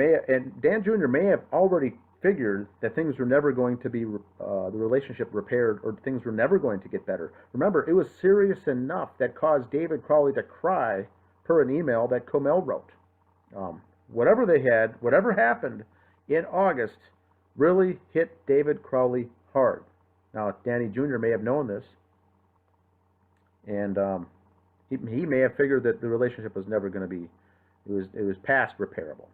[SPEAKER 1] Dan Jr. may have already figured that things were never going to be, the relationship repaired, or things were never going to get better. Remember, it was serious enough that caused David Crowley to cry per an email that Comel wrote. Whatever they had, whatever happened in August, really hit David Crowley hard. Now, Danny Jr. may have known this, and he may have figured that the relationship was never going to be, it was past repairable.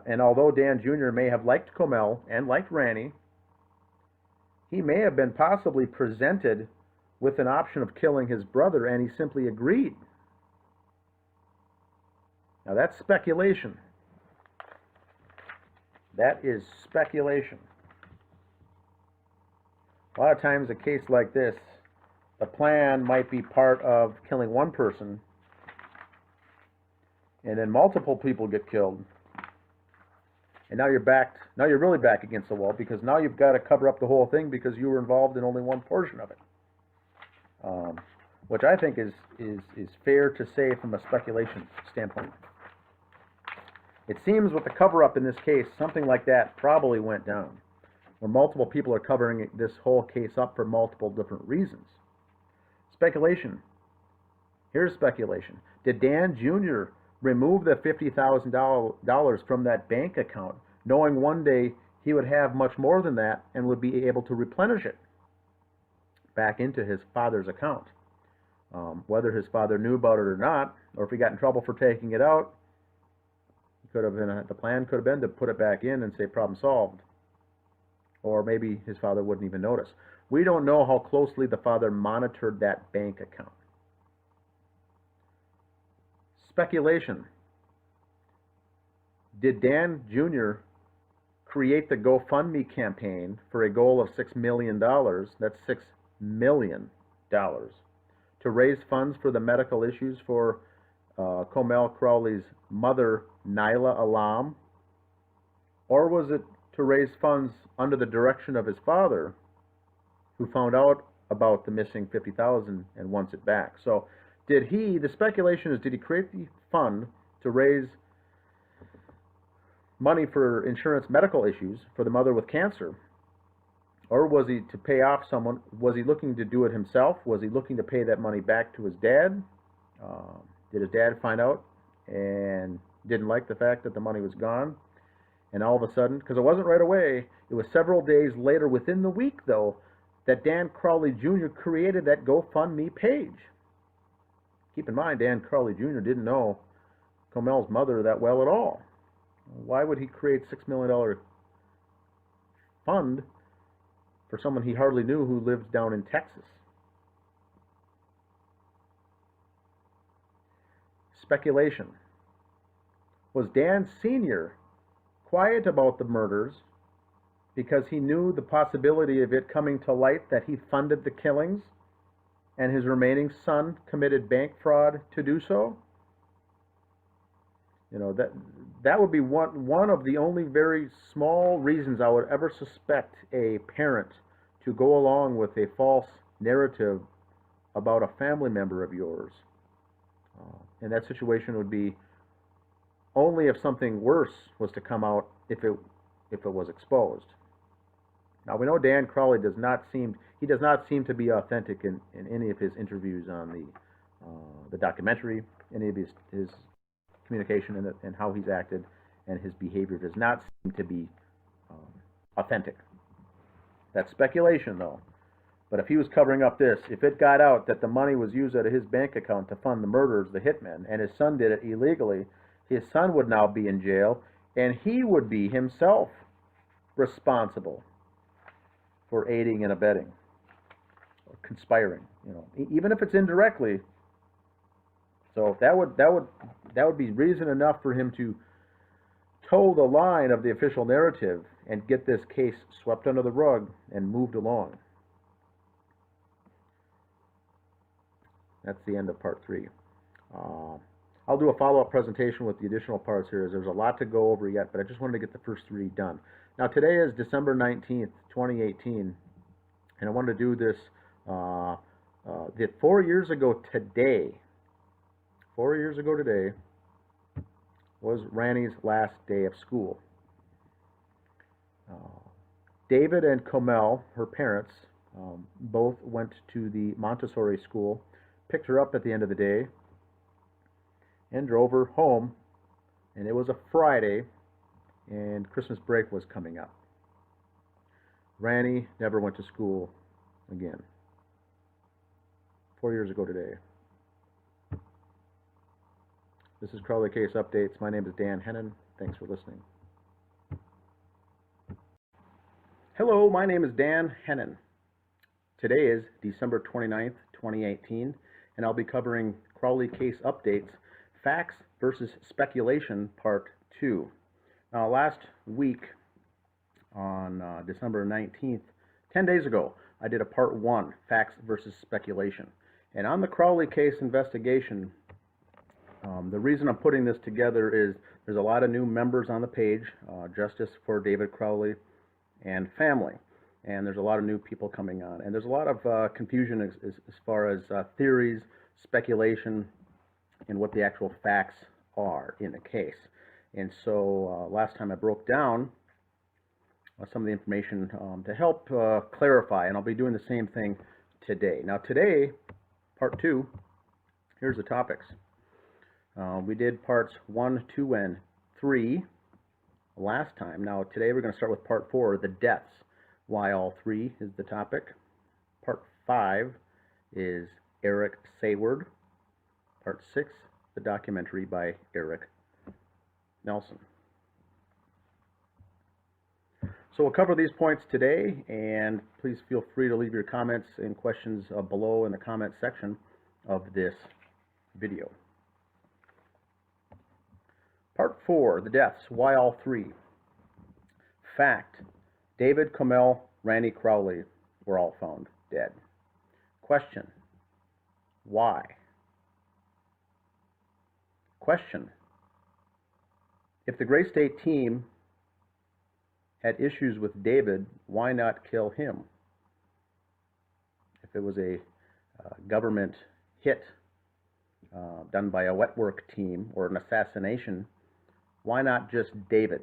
[SPEAKER 1] And although Dan Jr. may have liked Comel and liked Ranny, he may have been possibly presented with an option of killing his brother, and he simply agreed. Now that's speculation. That is speculation. A lot of times a case like this, the plan might be part of killing one person, and then multiple people get killed. And now you're really back against the wall, because now you've got to cover up the whole thing because you were involved in only one portion of it. Which I think is fair to say from a speculation standpoint. It seems with the cover-up in this case, something like that probably went down, where multiple people are covering this whole case up for multiple different reasons. Speculation. Here's speculation. Did Dan Jr. remove the $50,000 from that bank account, knowing one day he would have much more than that and would be able to replenish it back into his father's account? Whether his father knew about it or not, or if he got in trouble for taking it out, the plan could have been to put it back in and say problem solved. Or maybe his father wouldn't even notice. We don't know how closely the father monitored that bank account. Speculation. Did Dan Jr. create the GoFundMe campaign for a goal of $6 million, that's $6 million, to raise funds for the medical issues for Comel Crowley's mother, Nyla Alam? Or was it to raise funds under the direction of his father, who found out about the missing $50,000 and wants it back? So the speculation is, did he create the fund to raise money for insurance medical issues for the mother with cancer? Or was he to pay off someone? Was he looking to do it himself? Was he looking to pay that money back to his dad? Did his dad find out and didn't like the fact that the money was gone? And all of a sudden, because it wasn't right away, it was several days later, within the week though, that Dan Crowley Jr. created that GoFundMe page. Keep in mind, Dan Crowley Jr. didn't know Comel's mother that well at all. Why would he create $6 million fund for someone he hardly knew who lives down in Texas? Speculation. Was Dan Sr. quiet about the murders because he knew the possibility of it coming to light that he funded the killings and his remaining son committed bank fraud to do so? You know, that would be one of the only very small reasons I would ever suspect a parent to go along with a false narrative about a family member of yours. And that situation would be only if something worse was to come out, if it was exposed. Now we know Dan Crowley does not seem to be authentic in any of his interviews on the documentary, any of his communication and how he's acted, and his behavior does not seem to be authentic. That's speculation though. But if he was covering up this, if it got out that the money was used out of his bank account to fund the murders, the hitmen, and his son did it illegally, his son would now be in jail, and he would be himself responsible for aiding and abetting, or conspiring. You know, even if it's indirectly. So that would be reason enough for him to toe the line of the official narrative and get this case swept under the rug and moved along. That's the end of part 3. I'll do a follow-up presentation with the additional parts here, as there's a lot to go over yet, but I just wanted to get the first 3 done. Now today is December 19th, 2018, and I wanted to do this 4 years ago today. 4 years ago today was Ranny's last day of school. David and Comel, her parents, both went to the Montessori school, picked her up at the end of the day, and drove her home. And it was a Friday, and Christmas break was coming up. Ranny never went to school again. 4 years ago today. This is Crowley Case Updates. My name is Dan Hennen. Thanks for listening. Hello, my name is Dan Hennen. Today is December 29th, 2018, and I'll be covering Crowley Case Updates, Facts versus Speculation, Part 2. Now, last week on December 19th, 10 days ago, I did a Part 1, Facts versus Speculation. And on the Crowley case investigation, the reason I'm putting this together is there's a lot of new members on the page, Justice for David Crowley and Family. And there's a lot of new people coming on. And there's a lot of confusion as far as theories, speculation, and what the actual facts are in the case. And so last time I broke down some of the information to help clarify, and I'll be doing the same thing today. Now today, Part 2, here's the topics. We did parts 1, 2, and 3 last time. Now today we're going to start with Part 4, the deaths. Why all 3 is the topic. Part 5 is Eric Sayward. Part 6, the documentary by Eric Nelson. So we'll cover these points today, and please feel free to leave your comments and questions below in the comment section of this video. Part 4, the deaths. Why all 3? Fact: David, Comel, Randy Crowley were all found dead. Question: why? Question: if the Gray State team had issues with David, why not kill him? If it was a government hit, done by a wet work team or an assassination, why not just David?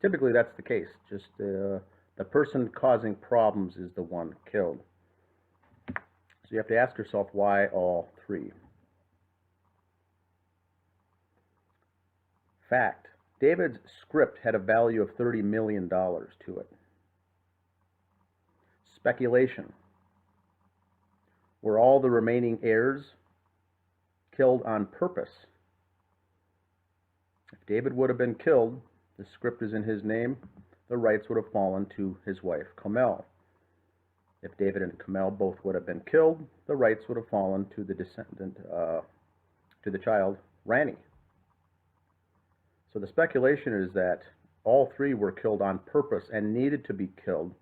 [SPEAKER 1] Typically that's the case. Just the person causing problems is the one killed. So you have to ask yourself, why all three? Fact: David's script had a value of $30 million to it. Speculation: were all the remaining heirs killed on purpose? If David would have been killed, the script is in his name, the rights would have fallen to his wife, Kamel. If David and Kamel both would have been killed, the rights would have fallen to the descendant, to the child, Rani. So the speculation is that all three were killed on purpose and needed to be killed,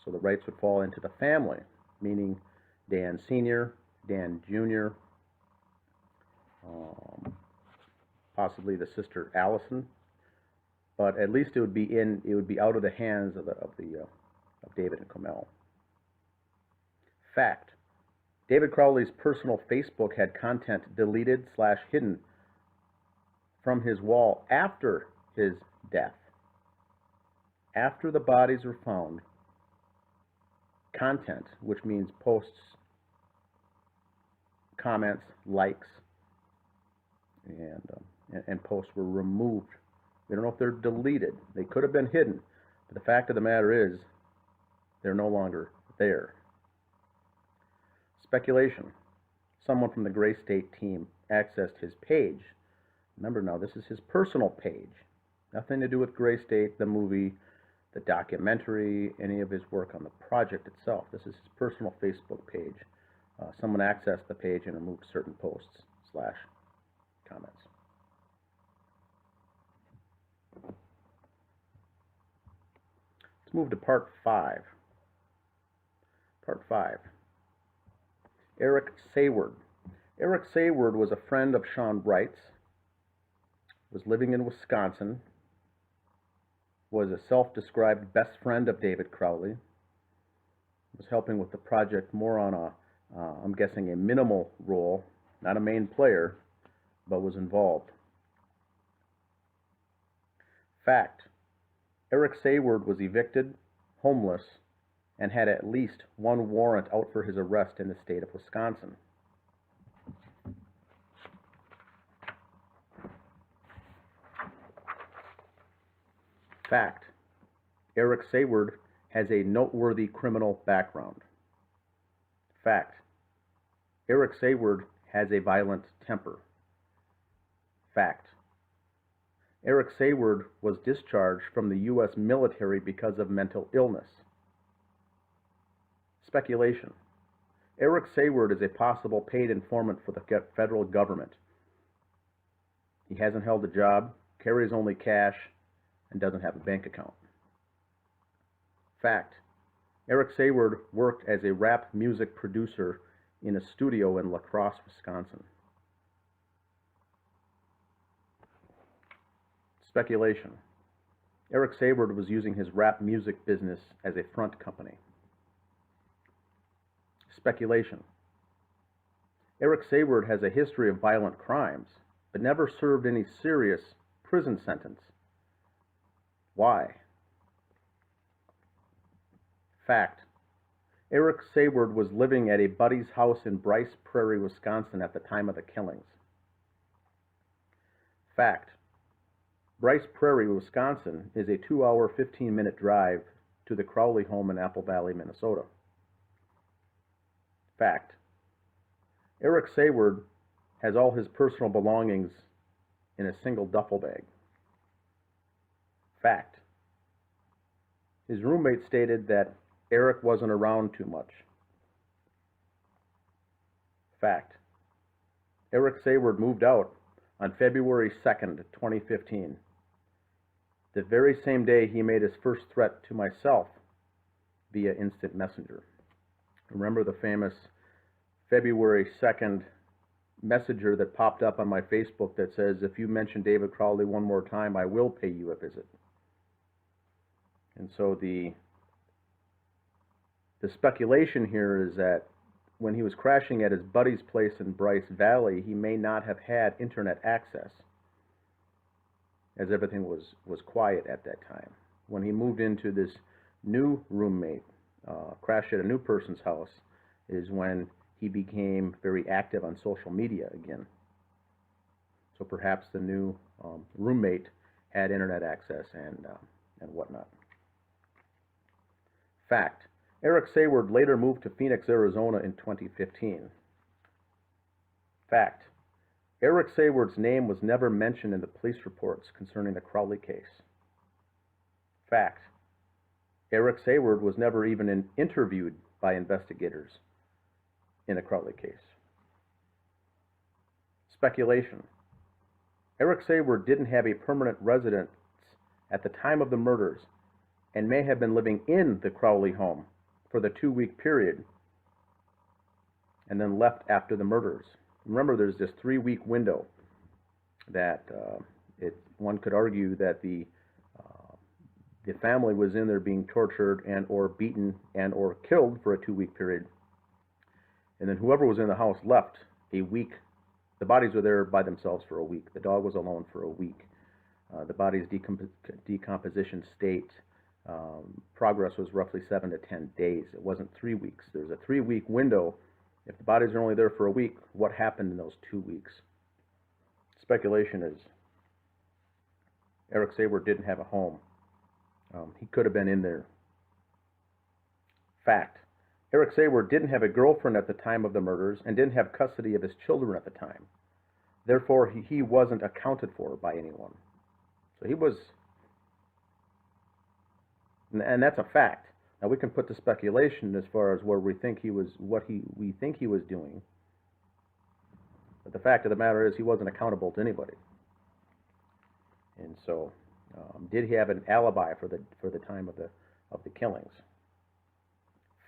[SPEAKER 1] so the rights would fall into the family, meaning Dan Sr., Dan Jr., possibly the sister Allison, but at least it would be out of the hands of David and Kamel. Fact: David Crowley's personal Facebook had content deleted/hidden from his wall after his death. After the bodies were found, content, which means posts, comments, likes, and posts were removed. We don't know if they're deleted. They could have been hidden, but the fact of the matter is they're no longer there. Speculation: someone from the Gray State team accessed his page. Remember now, this is his personal page. Nothing to do with Gray State, the movie, the documentary, any of his work on the project itself. This is his personal Facebook page. Someone accessed the page and removed certain posts / comments. Let's move to part 5. Part 5. Eric Sayward. Eric Sayward was a friend of Shawn Bright's, was living in Wisconsin, was a self-described best friend of David Crowley, was helping with the project more on I'm guessing a minimal role, not a main player, but was involved. Fact: Eric Sayward was evicted, homeless, and had at least one warrant out for his arrest in the state of Wisconsin. Fact: Eric Sayward has a noteworthy criminal background. Fact: Eric Sayward has a violent temper. Fact: Eric Sayward was discharged from the U.S. military because of mental illness. Speculation: Eric Sayward is a possible paid informant for the federal government. He hasn't held a job, carries only cash, and doesn't have a bank account. Fact: Eric Sayward worked as a rap music producer in a studio in La Crosse, Wisconsin. Speculation: Eric Sayward was using his rap music business as a front company. Speculation: Eric Sayward has a history of violent crimes, but never served any serious prison sentence. Why? Fact: Eric Sayward was living at a buddy's house in Bryce Prairie, Wisconsin at the time of the killings. Fact: Bryce Prairie, Wisconsin is a 2-hour, 15-minute drive to the Crowley home in Apple Valley, Minnesota. Fact: Eric Sayward has all his personal belongings in a single duffel bag. Fact: his roommate stated that Eric wasn't around too much. Fact: Eric Sayward moved out on February 2nd, 2015. The very same day he made his first threat to myself via instant messenger. Remember the famous February 2nd messenger that popped up on my Facebook that says, if you mention David Crowley one more time, I will pay you a visit. And so the speculation here is that when he was crashing at his buddy's place in Bryce Valley, he may not have had internet access, as everything was quiet at that time. When he moved into this new roommate, crashed at a new person's house, is when he became very active on social media again. So perhaps the new roommate had internet access and whatnot. Fact: Eric Sayward later moved to Phoenix, Arizona in 2015. Fact: Eric Sayward's name was never mentioned in the police reports concerning the Crowley case. Fact: Eric Sayward was never even interviewed by investigators in the Crowley case. Speculation: Eric Sayward didn't have a permanent residence at the time of the murders and may have been living in the Crowley home for the 2-week period and then left after the murders. Remember, there's this 3-week window that one could argue that the family was in there being tortured and or beaten and or killed for a 2-week period, and then whoever was in the house left a week. The bodies were there by themselves for a week. The dog was alone for a week. The body's decomposition state progress was roughly 7 to 10 days. It wasn't 3 weeks. There's a 3-week window. If the bodies are only there for a week, what happened in those 2 weeks? Speculation is Eric Sayward didn't have a home. He could have been in there. Fact: Eric Sayward didn't have a girlfriend at the time of the murders and didn't have custody of his children at the time. Therefore, he wasn't accounted for by anyone. So he was, and that's a fact. Now we can put the speculation as far as where we think he was, we think he was doing. But the fact of the matter is he wasn't accountable to anybody. And so, did he have an alibi for the time of the killings?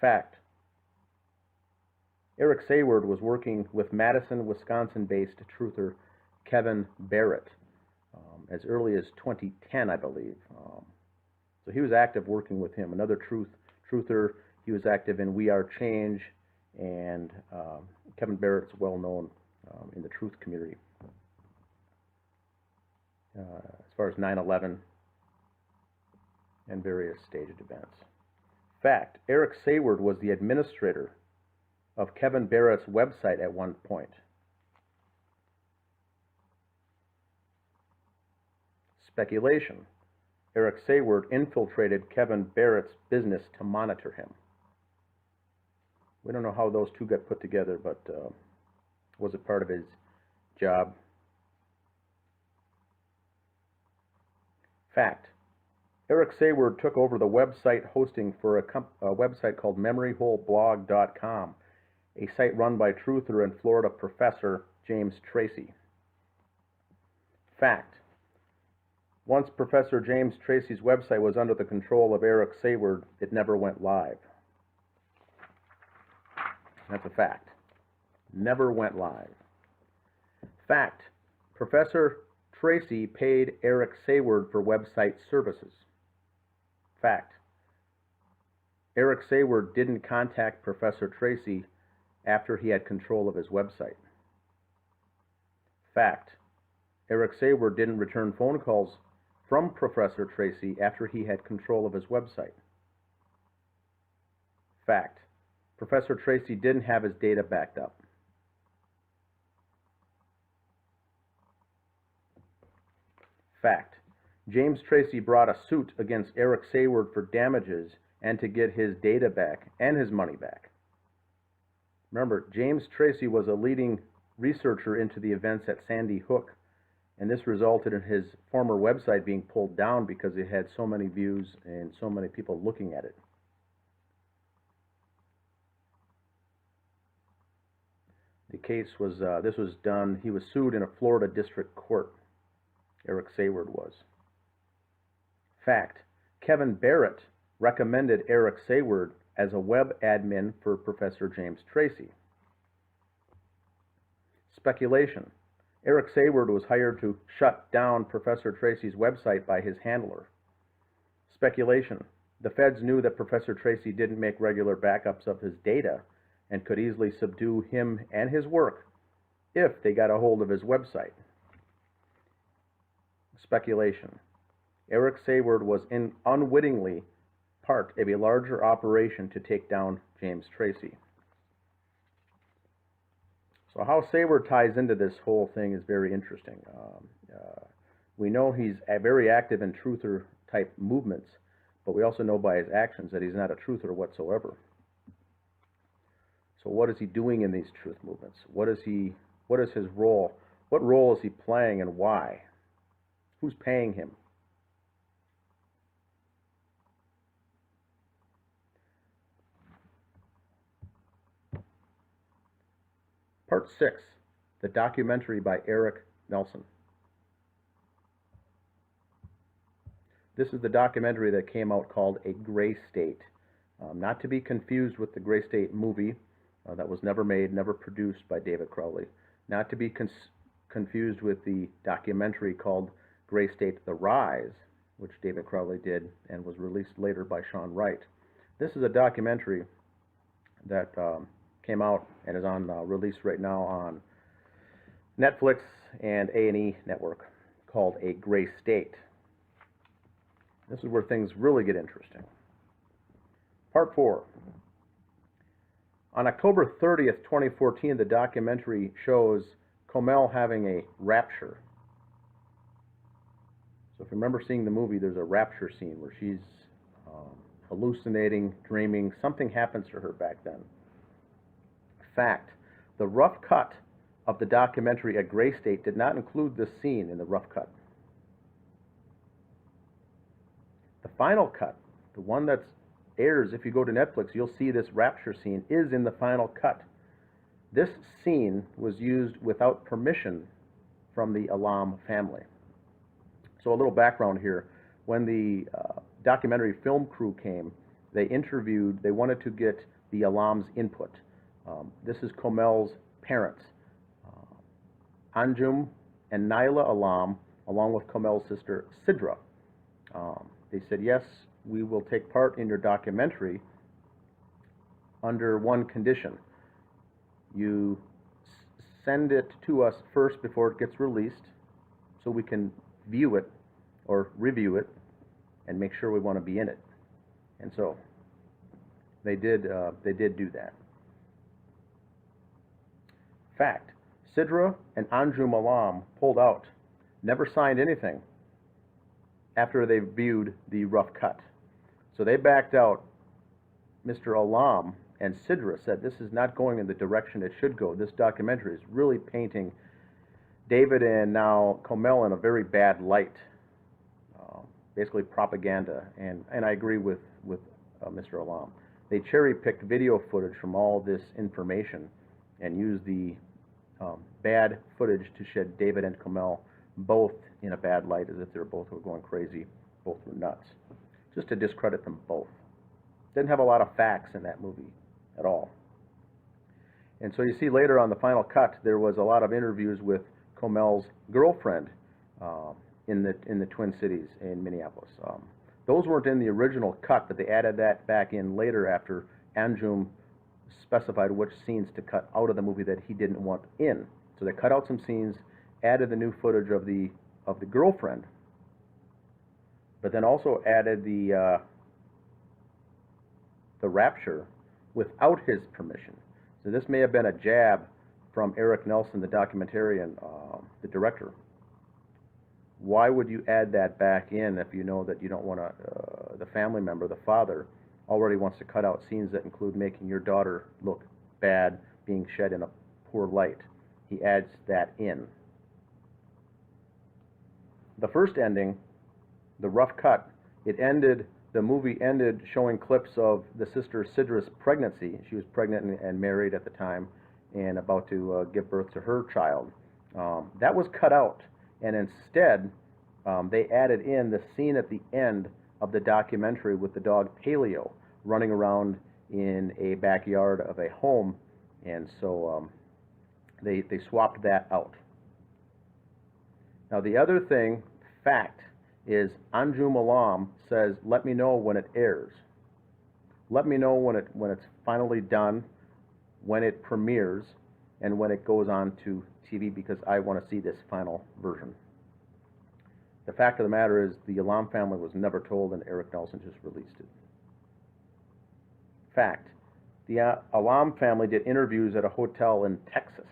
[SPEAKER 1] Fact: Eric Sayward was working with Madison, Wisconsin-based truther Kevin Barrett as early as 2010, I believe. So he was active working with him. Another truther. He was active in We Are Change, and Kevin Barrett's well known in the truth community as far as 9/11 and various staged events. Fact: Eric Sayward was the administrator of Kevin Barrett's website at one point. Speculation: Eric Sayward infiltrated Kevin Barrett's business to monitor him. We don't know how those two got put together, but was it part of his job? Fact: Eric Sayward took over the website hosting for a website called MemoryHoleBlog.com, a site run by truther and Florida professor James Tracy. Fact: once Professor James Tracy's website was under the control of Eric Sayward, it never went live. That's a fact. Never went live. Fact: Professor Tracy paid Eric Sayward for website services. Fact: Eric Sayward didn't contact Professor Tracy after he had control of his website. Fact: Eric Sayward didn't return phone calls from Professor Tracy after he had control of his website. Fact: Professor Tracy didn't have his data backed up. Fact: James Tracy brought a suit against Eric Sayward for damages and to get his data back and his money back. Remember, James Tracy was a leading researcher into the events at Sandy Hook, and this resulted in his former website being pulled down because it had so many views and so many people looking at it. The case was, this was done, he was sued in a Florida district court. Eric Sayward was. Fact: Kevin Barrett recommended Eric Sayward as a web admin for Professor James Tracy. Speculation: Eric Sayward was hired to shut down Professor Tracy's website by his handler. Speculation: the feds knew that Professor Tracy didn't make regular backups of his data, and could easily subdue him and his work if they got a hold of his website. Speculation. Eric Sayward was unwittingly part of a larger operation to take down James Tracy. So how Sayward ties into this whole thing is very interesting. We know he's very active in truther type movements, but we also know by his actions that he's not a truther whatsoever. So what is he doing in these truth movements? What is his role? What role is he playing and why? Who's paying him? Part 6, the documentary by Eric Nelson. This is the documentary that came out called A Gray State. Not to be confused with the Gray State movie that was never made, never produced by David Crowley. Not to be confused with the documentary called Gray State: The Rise, which David Crowley did and was released later by Sean Wright. This is a documentary that came out and is on release right now on Netflix and A&E Network, called A Gray State. This is where things really get interesting. Part 4. On October 30th, 2014, the documentary shows Comel having a rapture. So if you remember seeing the movie, there's a rapture scene where she's hallucinating, dreaming. Something happens to her back then. Fact, the rough cut of the documentary A Gray State did not include this scene in the rough cut. The final cut, the one that airs if you go to Netflix, you'll see this rapture scene is in the final cut. This scene was used without permission from the Alam family. So a little background here. When the documentary film crew came, they wanted to get the Alam's input. This is Comel's parents, Anjum and Naila Alam, along with Comel's sister Sidra. They said, yes, we will take part in your documentary under one condition. You send it to us first before it gets released so we can view it or review it and make sure we want to be in it. And so they did do that. Fact, Sidra and Anjum Alam pulled out, never signed anything after they viewed the rough cut. So they backed out. Mr. Alam and Sidra said, this is not going in the direction it should go. This documentary is really painting David and now Comel in a very bad light. Basically propaganda. And I agree with Mr. Alam. They cherry-picked video footage from all this information and used the bad footage to shed David and Comel both in a bad light, as if they both were going crazy, both were nuts, just to discredit them both. Didn't have a lot of facts in that movie at all. And so you see later on the final cut, there was a lot of interviews with Comel's girlfriend in the Twin Cities in Minneapolis. Those weren't in the original cut, but they added that back in later after Anjum specified which scenes to cut out of the movie that he didn't want in. So they cut out some scenes, added the new footage of the girlfriend, but then also added the rapture without his permission. So this may have been a jab from Eric Nelson, the documentarian, the director. Why would you add that back in if you know that you don't want to, the family member, the father, already wants to cut out scenes that include making your daughter look bad, being shed in a poor light? He adds that in. The first ending, the rough cut, the movie ended showing clips of the sister Sidra's pregnancy. She was pregnant and married at the time and about to give birth to her child. That was cut out, and instead they added in the scene at the end of the documentary with the dog Paleo running around in a backyard of a home, and so they swapped that out. Now the other thing, fact, is Anjum Alam says, let me know when it airs. Let me know when it's finally done. when it premieres and when it goes on to TV, because I want to see this final version. The fact of the matter is the Alam family was never told, and Eric Nelson just released it. Fact, the Alam family did interviews at a hotel in Texas.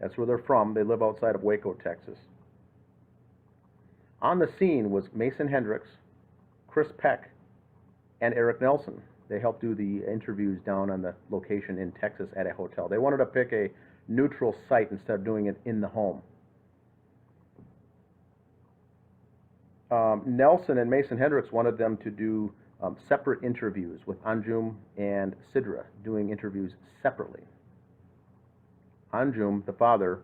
[SPEAKER 1] That's where they're from. They live outside of Waco, Texas. On the scene was Mason Hendricks, Chris Peck, and Eric Nelson. They helped do the interviews down on the location in Texas at a hotel. They wanted to pick a neutral site instead of doing it in the home. Nelson and Mason Hendricks wanted them to do separate interviews, with Anjum and Sidra doing interviews separately. Anjum, the father,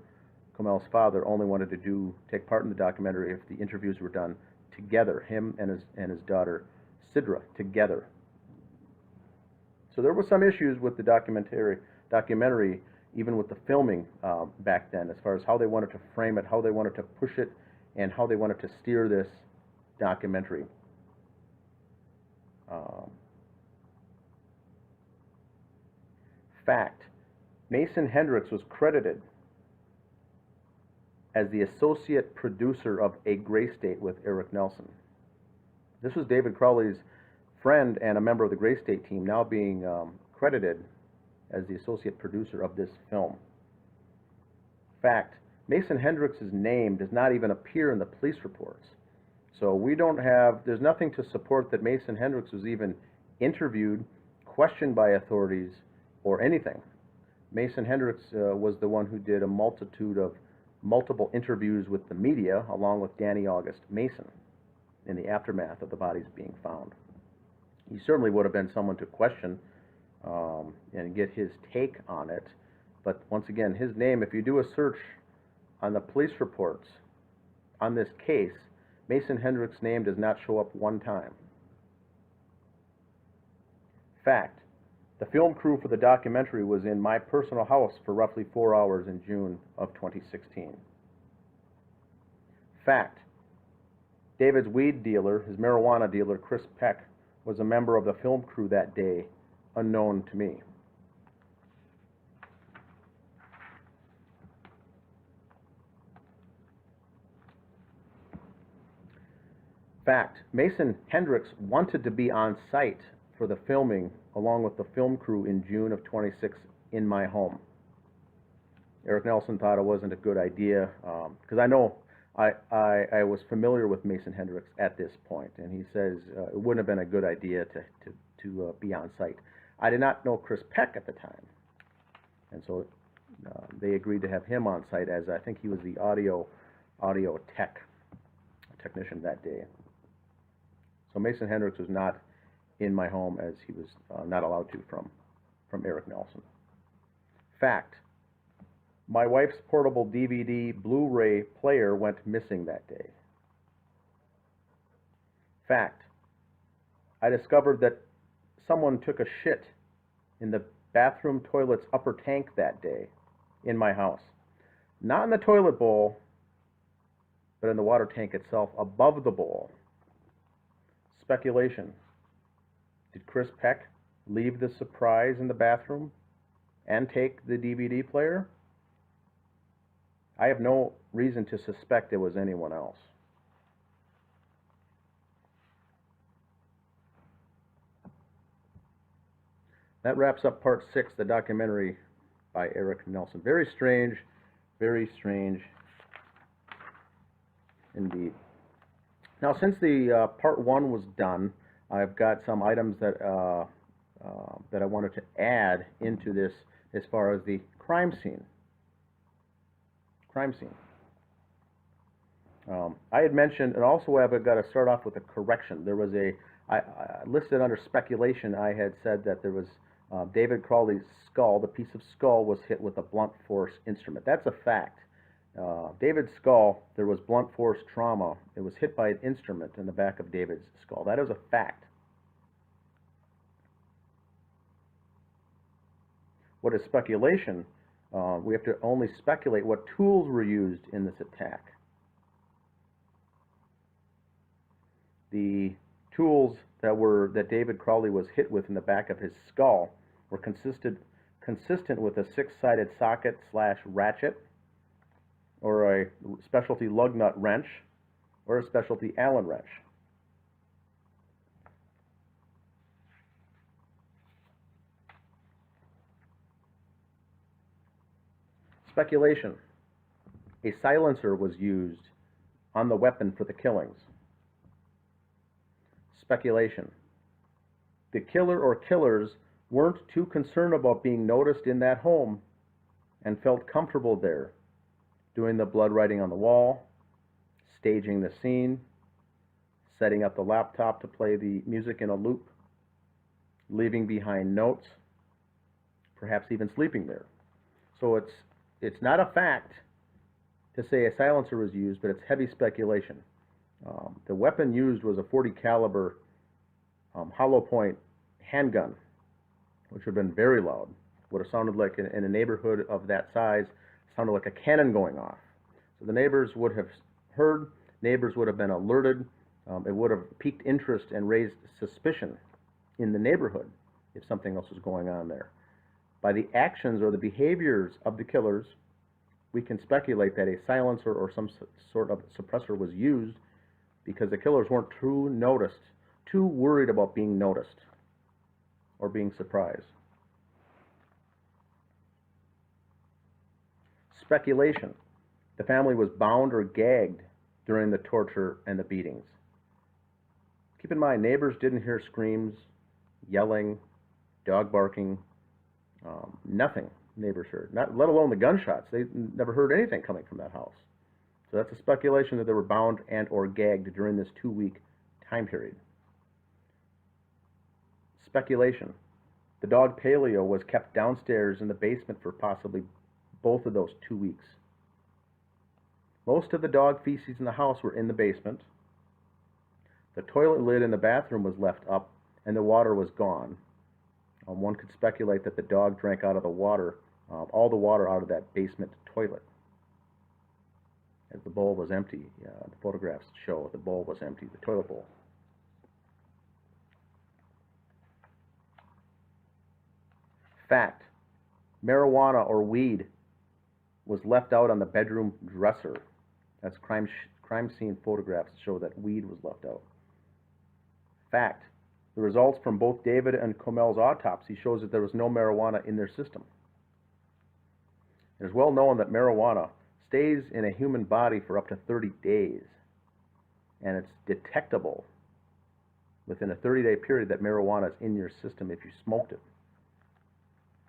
[SPEAKER 1] Kamel's father, only wanted to take part in the documentary if the interviews were done together, him and his daughter Sidra together. So there were some issues with the documentary, even with the filming back then, as far as how they wanted to frame it, how they wanted to push it, and how they wanted to steer this documentary. Fact, Mason Hendricks was credited as the associate producer of A Gray State with Eric Nelson. This was David Crowley's friend and a member of the Gray State team, now being credited as the associate producer of this film. Fact, Mason Hendricks' name does not even appear in the police reports. So there's nothing to support that Mason Hendricks was even interviewed, questioned by authorities, or anything. Mason Hendricks was the one who did a multitude of multiple interviews with the media, along with Danny August Mason, in the aftermath of the bodies being found. He certainly would have been someone to question and get his take on it. But once again, his name, if you do a search on the police reports on this case, Mason Hendricks' name does not show up one time. Fact, the film crew for the documentary was in my personal house for roughly 4 hours in June of 2016. Fact, David's weed dealer, his marijuana dealer, Chris Peck, was a member of the film crew that day, unknown to me. Fact, Mason Hendricks wanted to be on site for the filming along with the film crew in June of 26 in my home. Eric Nelson thought it wasn't a good idea, because I know I was familiar with Mason Hendricks at this point, and he says it wouldn't have been a good idea to be on site. I did not know Chris Peck at the time, and so they agreed to have him on site, as I think he was the audio technician that day. So Mason Hendricks was not in my home, as he was not allowed to from Eric Nelson. Fact, my wife's portable DVD Blu-ray player went missing that day. Fact, I discovered that someone took a shit in the bathroom toilet's upper tank that day in my house. Not in the toilet bowl, but in the water tank itself above the bowl. Speculation. Did Chris Peck leave the surprise in the bathroom and take the DVD player? I have no reason to suspect it was anyone else. That wraps up part 6, the documentary by Eric Nelson. Very strange indeed. Now, since the part 1 was done, I've got some items that I wanted to add into this as far as the crime scene. I had mentioned, and also I've got to start off with a correction. There was I listed under speculation, I had said that there was David Crowley's skull, the piece of skull was hit with a blunt force instrument. That's a fact. David's skull, there was blunt force trauma. It was hit by an instrument in the back of David's skull. That is a fact. What is speculation? We have to only speculate what tools were used in this attack. The tools that David Crowley was hit with in the back of his skull were consisted consistent with a six-sided socket / ratchet, or a specialty lug nut wrench, or a specialty Allen wrench. Speculation. A silencer was used on the weapon for the killings. Speculation. The killer or killers weren't too concerned about being noticed in that home and felt comfortable there, doing the blood writing on the wall, staging the scene, setting up the laptop to play the music in a loop, leaving behind notes, perhaps even sleeping there. So it's not a fact to say a silencer was used, but it's heavy speculation. The weapon used was a .40 caliber hollow point handgun, which would have been very loud. Would have sounded like, in a neighborhood of that size, sounded like a cannon going off. So the neighbors would have heard, neighbors would have been alerted. It would have piqued interest and raised suspicion in the neighborhood if something else was going on there. By the actions or the behaviors of the killers, we can speculate that a silencer or some sort of suppressor was used because the killers weren't too worried about being noticed or being surprised. Speculation. The family was bound or gagged during the torture and the beatings. Keep in mind, neighbors didn't hear screams, yelling, dog barking, nothing neighbors heard, let alone the gunshots. They never heard anything coming from that house. So that's a speculation that they were bound and or gagged during this 2-week time period. Speculation. The dog Paleo was kept downstairs in the basement for possibly both of those 2 weeks. Most of the dog feces in the house were in the basement. The toilet lid in the bathroom was left up and the water was gone. One could speculate that the dog drank out of the water, all the water out of that basement toilet, as the bowl was empty. The photographs show the bowl was empty, the toilet bowl. Fact. Marijuana or weed was left out on the bedroom dresser. That's crime scene photographs show that weed was left out. Fact. The results from both David and Comel's autopsy shows that there was no marijuana in their system. It is well known that marijuana stays in a human body for up to 30 days, and it's detectable within a 30-day period that marijuana is in your system if you smoked it.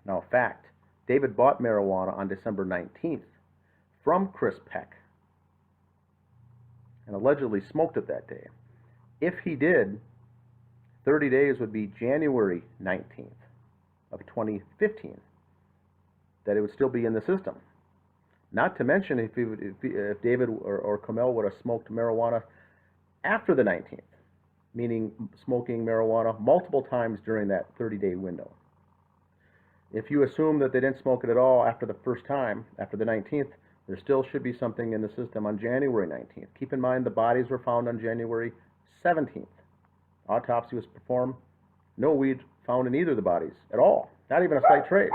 [SPEAKER 1] Now, fact, David bought marijuana on December 19th from Chris Peck and allegedly smoked it that day. If he did, 30 days would be January 19th of 2015, that it would still be in the system. Not to mention if David or Comel would have smoked marijuana after the 19th, meaning smoking marijuana multiple times during that 30-day window. If you assume that they didn't smoke it at all after the first time, after the 19th, there still should be something in the system on January 19th. Keep in mind the bodies were found on January 17th. Autopsy was performed. No weed found in either of the bodies at all. Not even a slight trace.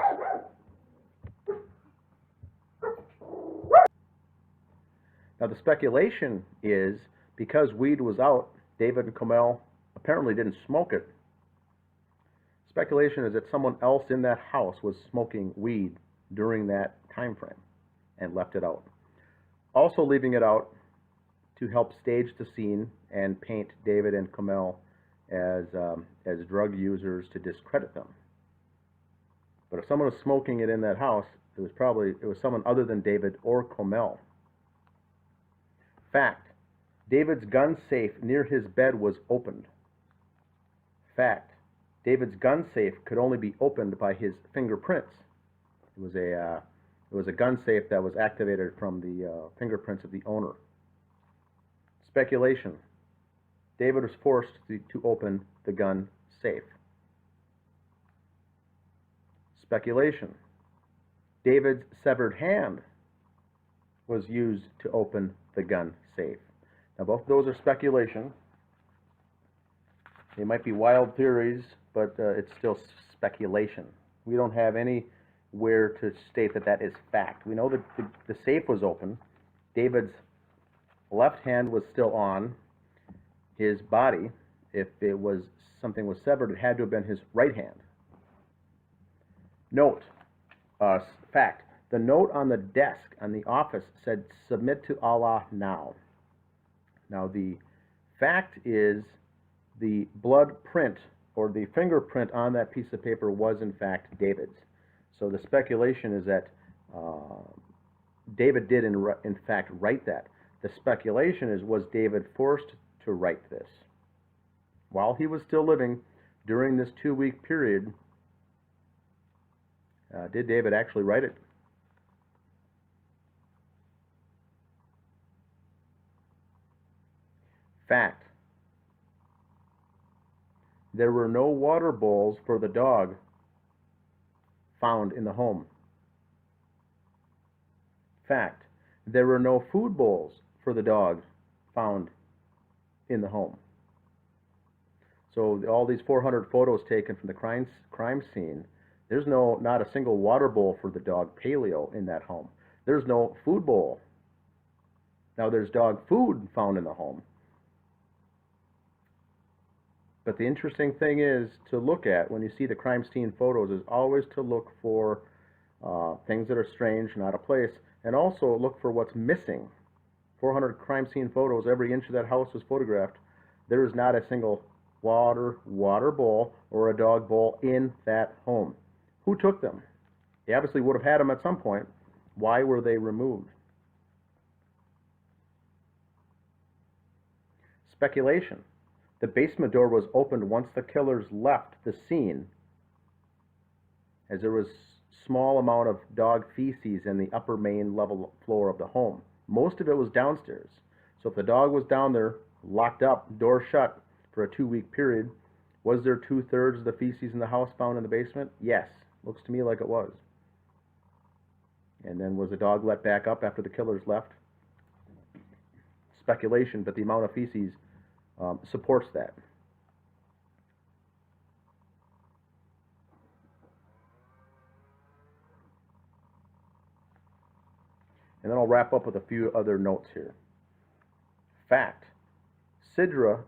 [SPEAKER 1] Now the speculation is because weed was out, David and Comel apparently didn't smoke it. Speculation is that someone else in that house was smoking weed during that time frame and left it out. Also leaving it out to help stage the scene and paint David and Comel as drug users to discredit them. But if someone was smoking it in that house, it was someone other than David or Comel. Fact. David's gun safe near his bed was opened. Fact. David's gun safe could only be opened by his fingerprints. It was a gun safe that was activated from the fingerprints of the owner. Speculation. David was forced to open the gun safe. Speculation. David's severed hand was used to open the gun safe. Now both of those are speculation. They might be wild theories, but it's still speculation. We don't have any where to state that that is fact. We know that the safe was open. David's left hand was still on his body. If it was something was severed, it had to have been his right hand. Note, fact, the note on the desk on the office said, "Submit to Allah now." Now the fact is the blood print or the fingerprint on that piece of paper was in fact David's. So the speculation is that David did in fact write that. The speculation is, was David forced to write this? While he was still living during this 2-week period, did David actually write it? Fact. There were no water bowls for the dog found in the home. Fact. There were no food bowls for the dog found in the home. So all these 400 photos taken from the crime scene, there's not a single water bowl for the dog Paleo in that home. There's no food bowl. Now there's dog food found in the home. But the interesting thing is to look at when you see the crime scene photos is always to look for things that are strange, not a place, and also look for what's missing. 400 crime scene photos, every inch of that house was photographed. There is not a single water bowl or a dog bowl in that home. Who took them? They obviously would have had them at some point. Why were they removed? Speculation. The basement door was opened once the killers left the scene, as there was small amount of dog feces in the upper main level floor of the home. Most of it was downstairs. So if the dog was down there, locked up, door shut for a 2-week period, was there 2/3 of the feces in the house found in the basement? Yes. Looks to me like it was. And then was the dog let back up after the killers left? Speculation, but the amount of feces supports that. And then I'll wrap up with a few other notes here. Fact. Sidra,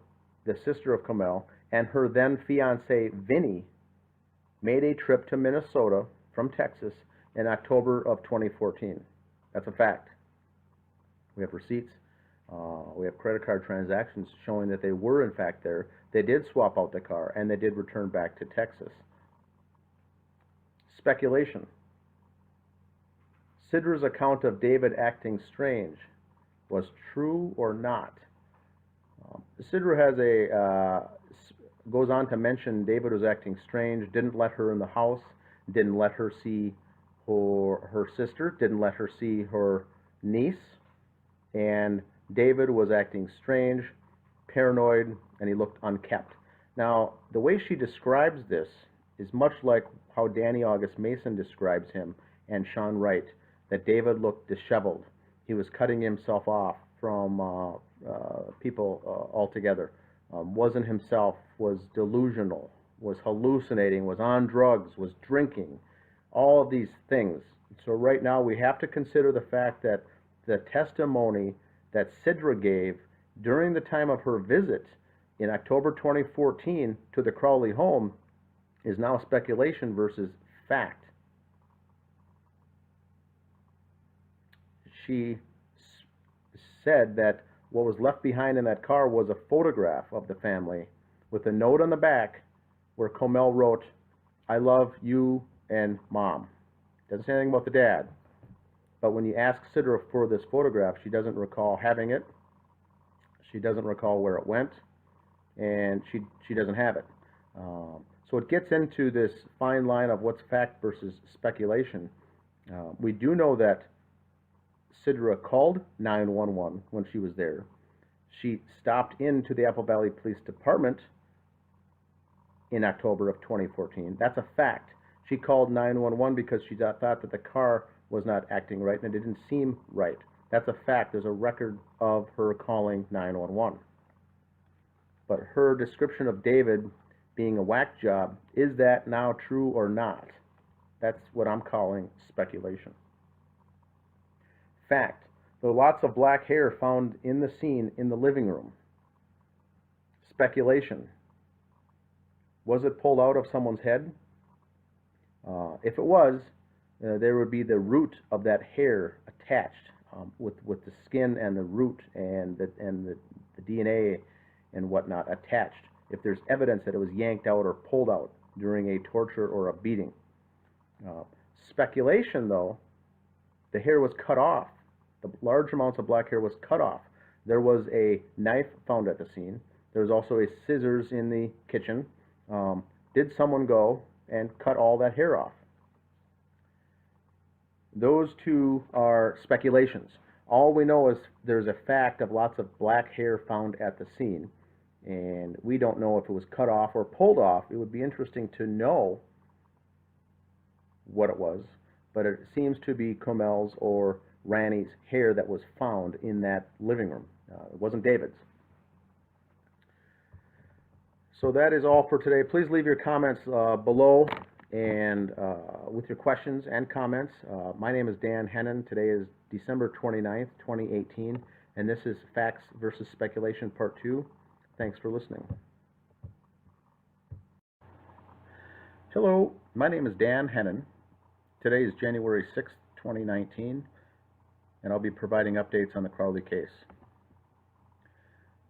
[SPEAKER 1] the sister of Kamel, and her then fiancé Vinny made a trip to Minnesota from Texas in October of 2014. That's a fact. We have receipts. We have credit card transactions showing that they were in fact there. They did swap out the car and they did return back to Texas. Speculation. Sidra's account of David acting strange was true or not? Sidra goes on to mention David was acting strange, didn't let her in the house, didn't let her see her sister, didn't let her see her niece, and David was acting strange, paranoid, and he looked unkept. Now, the way she describes this is much like how Danny August Mason describes him and Sean Wright, that David looked disheveled. He was cutting himself off from people altogether. Wasn't himself, was delusional, was hallucinating, was on drugs, was drinking, all of these things. So right now we have to consider the fact that the testimony that Sidra gave during the time of her visit in October 2014 to the Crowley home is now speculation versus fact. She said that what was left behind in that car was a photograph of the family with a note on the back where Kamel wrote, "I love you and Mom." Doesn't say anything about the dad. But when you ask Sidra for this photograph, she doesn't recall having it. She doesn't recall where it went. And she doesn't have it. So it gets into this fine line of what's fact versus speculation. We do know that Sidra called 911 when she was there. She stopped into the Apple Valley Police Department in October of 2014. That's a fact. She called 911 because she thought that the car was not acting right and it didn't seem right. That's a fact. There's a record of her calling 911. But her description of David being a whack job, is that now true or not? That's what I'm calling speculation. Fact. There were lots of black hair found in the scene in the living room. Speculation. Was it pulled out of someone's head? If it was, there would be the root of that hair attached with the skin and the root and the DNA and whatnot attached. If there's evidence that it was yanked out or pulled out during a torture or a beating. Speculation, though, the hair was cut off. The large amounts of black hair was cut off. There was a knife found at the scene. There was also a scissors in the kitchen. Did someone go and cut all that hair off? Those two are speculations. All we know is there's a fact of lots of black hair found at the scene, and we don't know if it was cut off or pulled off. It would be interesting to know what it was, but it seems to be Comel's or Ranny's hair that was found in that living room. It wasn't David's. So that is all for today. Please leave your comments below and with your questions and comments. My name is Dan Hennen. Today is December 29th, 2018, and this is Facts versus Speculation Part 2. Thanks for listening. Hello, my name is Dan Hennen. Today is January 6th, 2019, and I'll be providing updates on the Crowley case.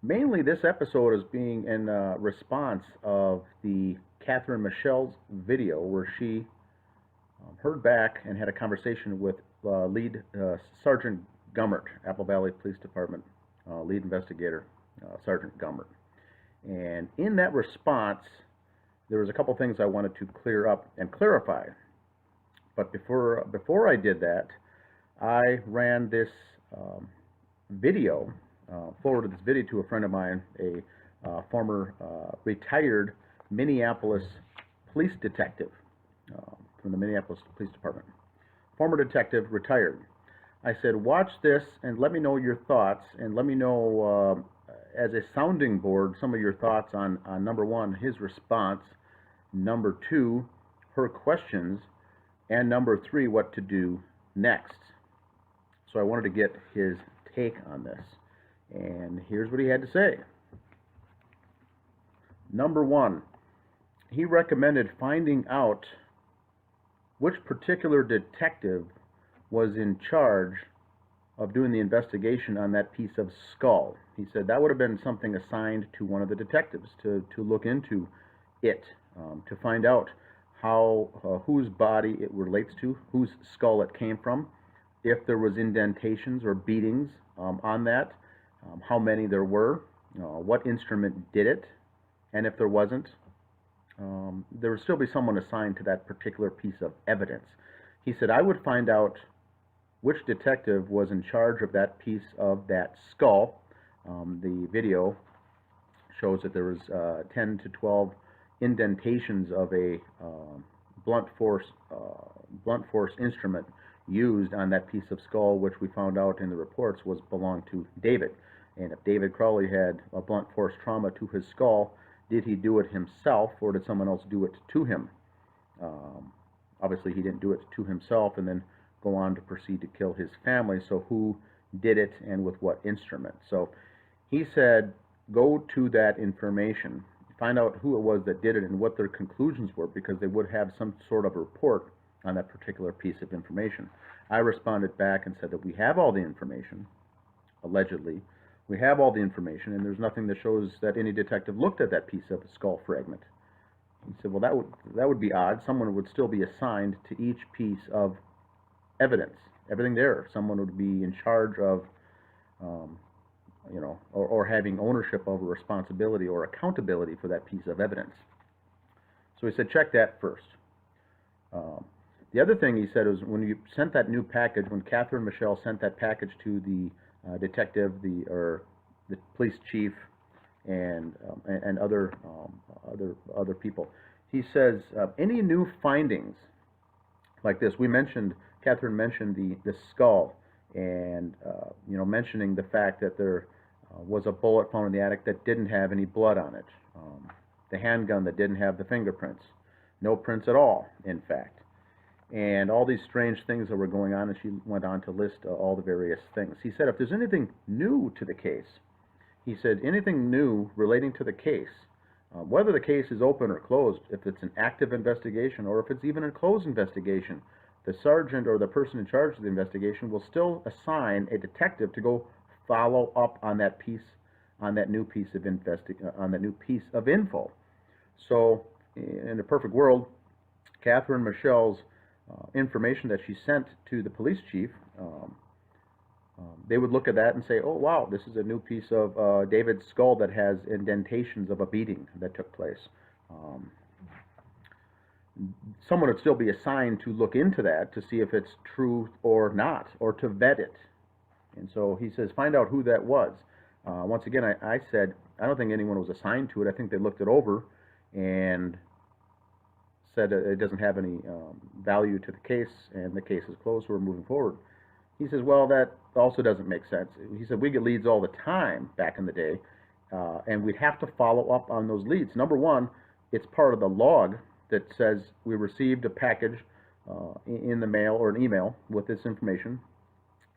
[SPEAKER 1] Mainly, this episode is being in response of the Catherine Michelle's video where she heard back and had a conversation with lead Sergeant Gummert, Apple Valley Police Department, lead investigator, Sergeant Gummert. And in that response, there was a couple things I wanted to clear up and clarify. But before I did that, I ran this forwarded this video to a friend of mine, a former retired Minneapolis police detective from the Minneapolis Police Department. Former detective, retired. I said, watch this and let me know your thoughts, and let me know as a sounding board some of your thoughts on number one, his response, number two, her questions, and number three, what to do next. So I wanted to get his take on this. And here's what he had to say. Number one, he recommended finding out which particular detective was in charge of doing the investigation on that piece of skull. He said that would have been something assigned to one of the detectives to look into it, to find out how whose body it relates to, whose skull it came from, if there was indentations or beatings on that, how many there were, what instrument did it, and if there wasn't, there would still be someone assigned to that particular piece of evidence. He said, I would find out which detective was in charge of that piece of that skull. The video shows that there was 10 to 12 indentations of a blunt force instrument used on that piece of skull, which we found out in the reports belonged to David. And if David Crowley had a blunt force trauma to his skull, did he do it himself or did someone else do it to him? Obviously, he didn't do it to himself and then go on to proceed to kill his family. So who did it and with what instrument? So he said, go to that information, find out who it was that did it and what their conclusions were, because they would have some sort of report on that particular piece of information. I responded back and said that we have all the information, allegedly. We have all the information, and there's nothing that shows that any detective looked at that piece of skull fragment. He said, well, that would be odd. Someone would still be assigned to each piece of evidence, everything there. Someone would be in charge of, or having ownership of, or responsibility or accountability for that piece of evidence. So he said, check that first. The other thing he said was, when you sent that new package, when Catherine Michelle sent that package to the detective, the police chief, and other people, he says any new findings like this. Catherine mentioned the skull, and mentioning the fact that there was a bullet found in the attic that didn't have any blood on it, the handgun that didn't have the fingerprints, no prints at all, in fact. and all these strange things that were going on, and she went on to list all the various things. He said, if there's anything new to the case, he said, anything new relating to the case, whether the case is open or closed, if it's an active investigation or if it's even a closed investigation, the sergeant or the person in charge of the investigation will still assign a detective to go follow up on that new piece of info. So, in a perfect world, Catherine Michelle's information that she sent to the police chief, they would look at that and say, oh, wow, this is a new piece of David's skull that has indentations of a beating that took place. Someone would still be assigned to look into that to see if it's true or not, or to vet it. And so he says, find out who that was. Once again, I said, I don't think anyone was assigned to it. I think they looked it over and said it doesn't have any value to the case, and the case is closed, so we're moving forward. He says, well, that also doesn't make sense. He said, we get leads all the time back in the day, and we'd have to follow up on those leads. Number one, it's part of the log that says we received a package in the mail or an email with this information.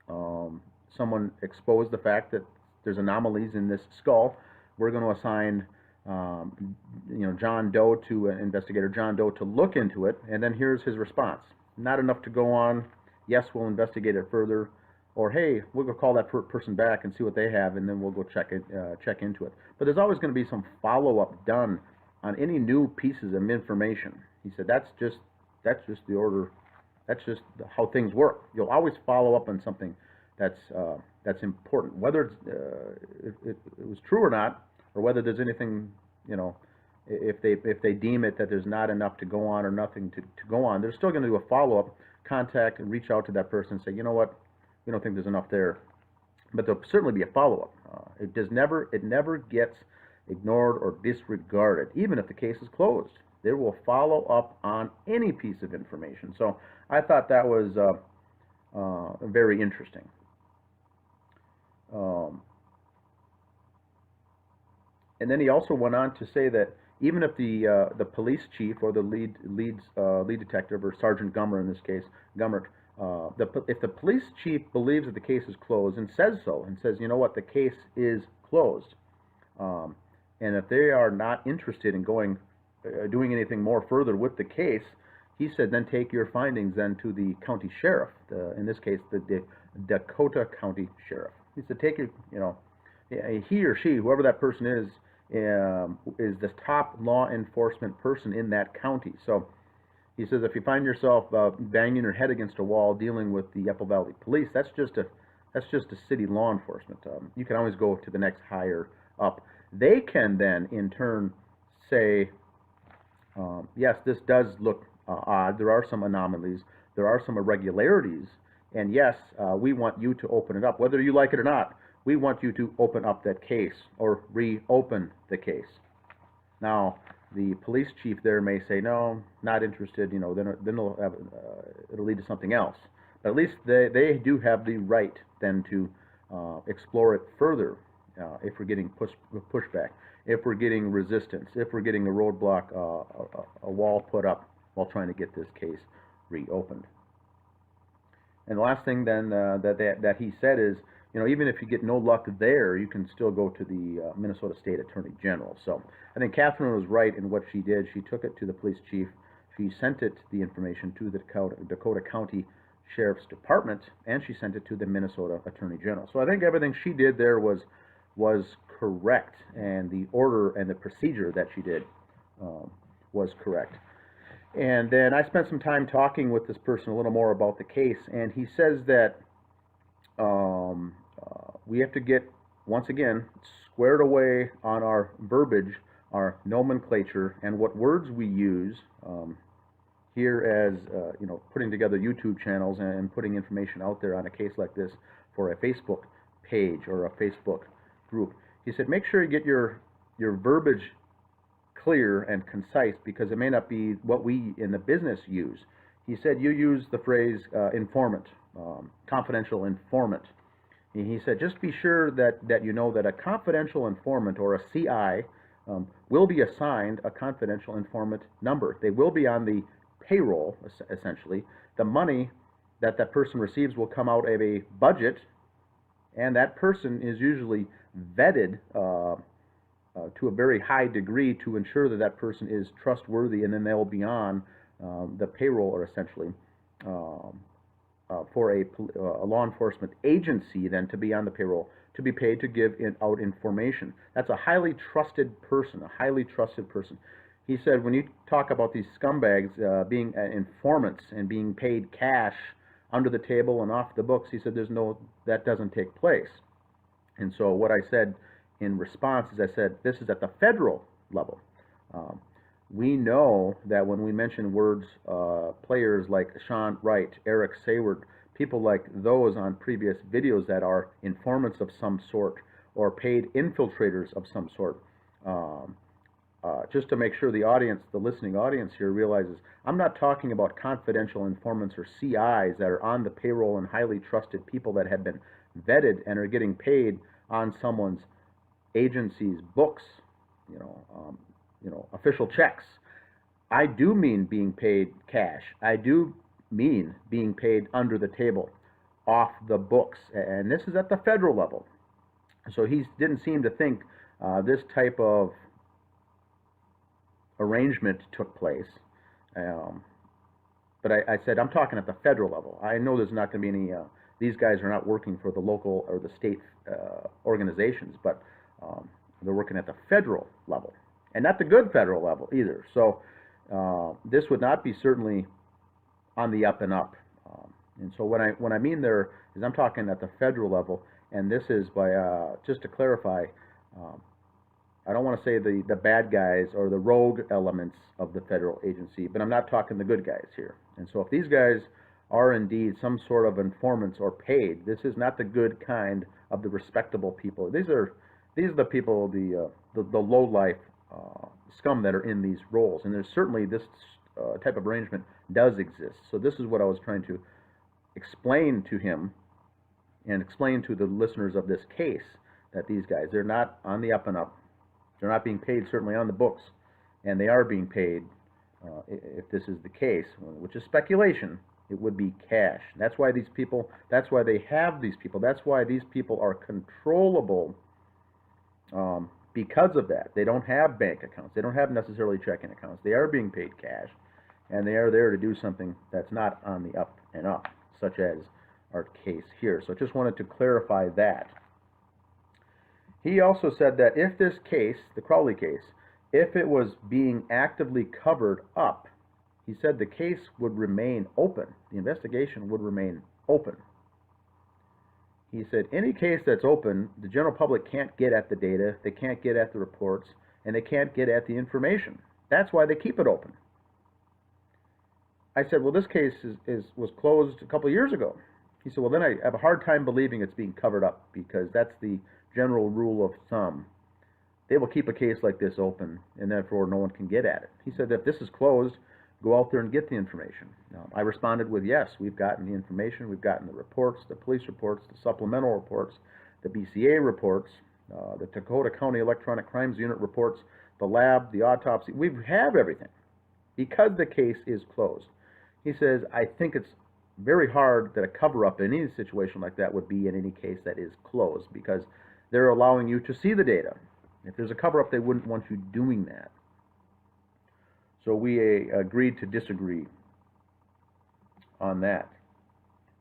[SPEAKER 1] Someone exposed the fact that there's anomalies in this skull. We're going to assign John Doe to investigator John Doe to look into it, and then here's his response. Not enough to go on. Yes, we'll investigate it further, or hey, we'll go call that person back and see what they have, and then we'll go check into it. But there's always going to be some follow-up done on any new pieces of information. He said that's just the order. That's just how things work. You'll always follow up on something that's important, whether it was true or not, or whether there's anything, if they deem it that there's not enough to go on or nothing to go on, they're still going to do a follow-up, contact and reach out to that person and say, you know what, we don't think there's enough there. But there'll certainly be a follow-up. It never gets ignored or disregarded, even if the case is closed. They will follow up on any piece of information. So I thought that was very interesting. And then he also went on to say that even if the police chief or the lead detective, or Sergeant Gummert in this case, if the police chief believes that the case is closed and says so, and says, you know what, the case is closed, and if they are not interested in doing anything more further with the case, he said, then take your findings then to the county sheriff, in this case, the Dakota County Sheriff. He said, take your, he or she, whoever that person is the top law enforcement person in that county. So he says, if you find yourself banging your head against a wall dealing with the Apple Valley Police, that's just a city law enforcement. You can always go to the next higher up. They can then, in turn, say, yes, this does look odd. There are some anomalies. There are some irregularities. And yes, we want you to open it up. Whether you like it or not, we want you to open up that case or reopen the case. Now, the police chief there may say, no, not interested, then it'll lead to something else. But at least they do have the right then to explore it further if we're getting pushback, if we're getting resistance, if we're getting a roadblock, a wall put up while trying to get this case reopened. And the last thing then that he said is, even if you get no luck there, you can still go to the Minnesota State Attorney General. So I think Catherine was right in what she did. She took it to the police chief. She sent the information to the Dakota County Sheriff's Department, and she sent it to the Minnesota Attorney General. So I think everything she did there was correct, and the order and the procedure that she did was correct. And then I spent some time talking with this person a little more about the case, and he says that we have to get, once again, squared away on our verbiage, our nomenclature, and what words we use here as, putting together YouTube channels and putting information out there on a case like this for a Facebook page or a Facebook group. He said, make sure you get your verbiage clear and concise, because it may not be what we in the business use. He said, you use the phrase informant, confidential informant. He said, just be sure that you know that a confidential informant, or a CI, will be assigned a confidential informant number. They will be on the payroll, essentially, the money that that person receives will come out of a budget, and that person is usually vetted to a very high degree to ensure that that person is trustworthy, and then they'll be on the payroll, or essentially for a law enforcement agency then to be on the payroll, to be paid to give out information. That's a highly trusted person, a highly trusted person. He said when you talk about these scumbags being informants and being paid cash under the table and off the books, he said that doesn't take place. And so what I said in response is, I said, this is at the federal level. We know that when we mention words, players like Sean Wright, Eric Sayward, people like those on previous videos that are informants of some sort or paid infiltrators of some sort, just to make sure the audience, the listening audience here realizes, I'm not talking about confidential informants or CIs that are on the payroll and highly trusted people that have been vetted and are getting paid on someone's agency's books, official checks. I do mean being paid cash. I do mean being paid under the table, off the books, and this is at the federal level. So he didn't seem to think this type of arrangement took place. But I said, I'm talking at the federal level. I know there's not going to be any, these guys are not working for the local or the state organizations, but they're working at the federal level, and not the good federal level either. So this would not be certainly on the up and up. And so when I mean there is, I'm talking at the federal level, and this is by, just to clarify, I don't want to say the bad guys or the rogue elements of the federal agency, but I'm not talking the good guys here. And so if these guys are indeed some sort of informants or paid, this is not the good kind of the respectable people. These are the people, the low life scum that are in these roles. And there's certainly this type of arrangement does exist. So this is what I was trying to explain to him and explain to the listeners of this case, that these guys, they're not on the up and up. They're not being paid certainly on the books, and they are being paid, if this is the case, which is speculation, it would be cash. That's why these people, that's why they have these people, that's why these people are controllable, because of that. They don't have bank accounts. They don't have necessarily checking accounts. They are being paid cash, and they are there to do something that's not on the up and up, such as our case here. So I just wanted to clarify that. He also said that if this case, the Crowley case, if it was being actively covered up, he said the case would remain open. The investigation would remain open. He said any case that's open, the general public can't get at the data, they can't get at the reports, and they can't get at the information. That's why they keep it open. I said, well, this case was closed a couple of years ago. He said, well, then I have a hard time believing it's being covered up, because that's the general rule of thumb. They will keep a case like this open, and therefore no one can get at it. He said that if this is closed, go out there and get the information. I responded with, yes, we've gotten the information, we've gotten the reports, the police reports, the supplemental reports, the BCA reports, the Dakota County Electronic Crimes Unit reports, the lab, the autopsy. We have everything because the case is closed. He says, I think it's very hard that a cover-up in any situation like that would be in any case that is closed, because they're allowing you to see the data. If there's a cover-up, they wouldn't want you doing that. So we agreed to disagree on that.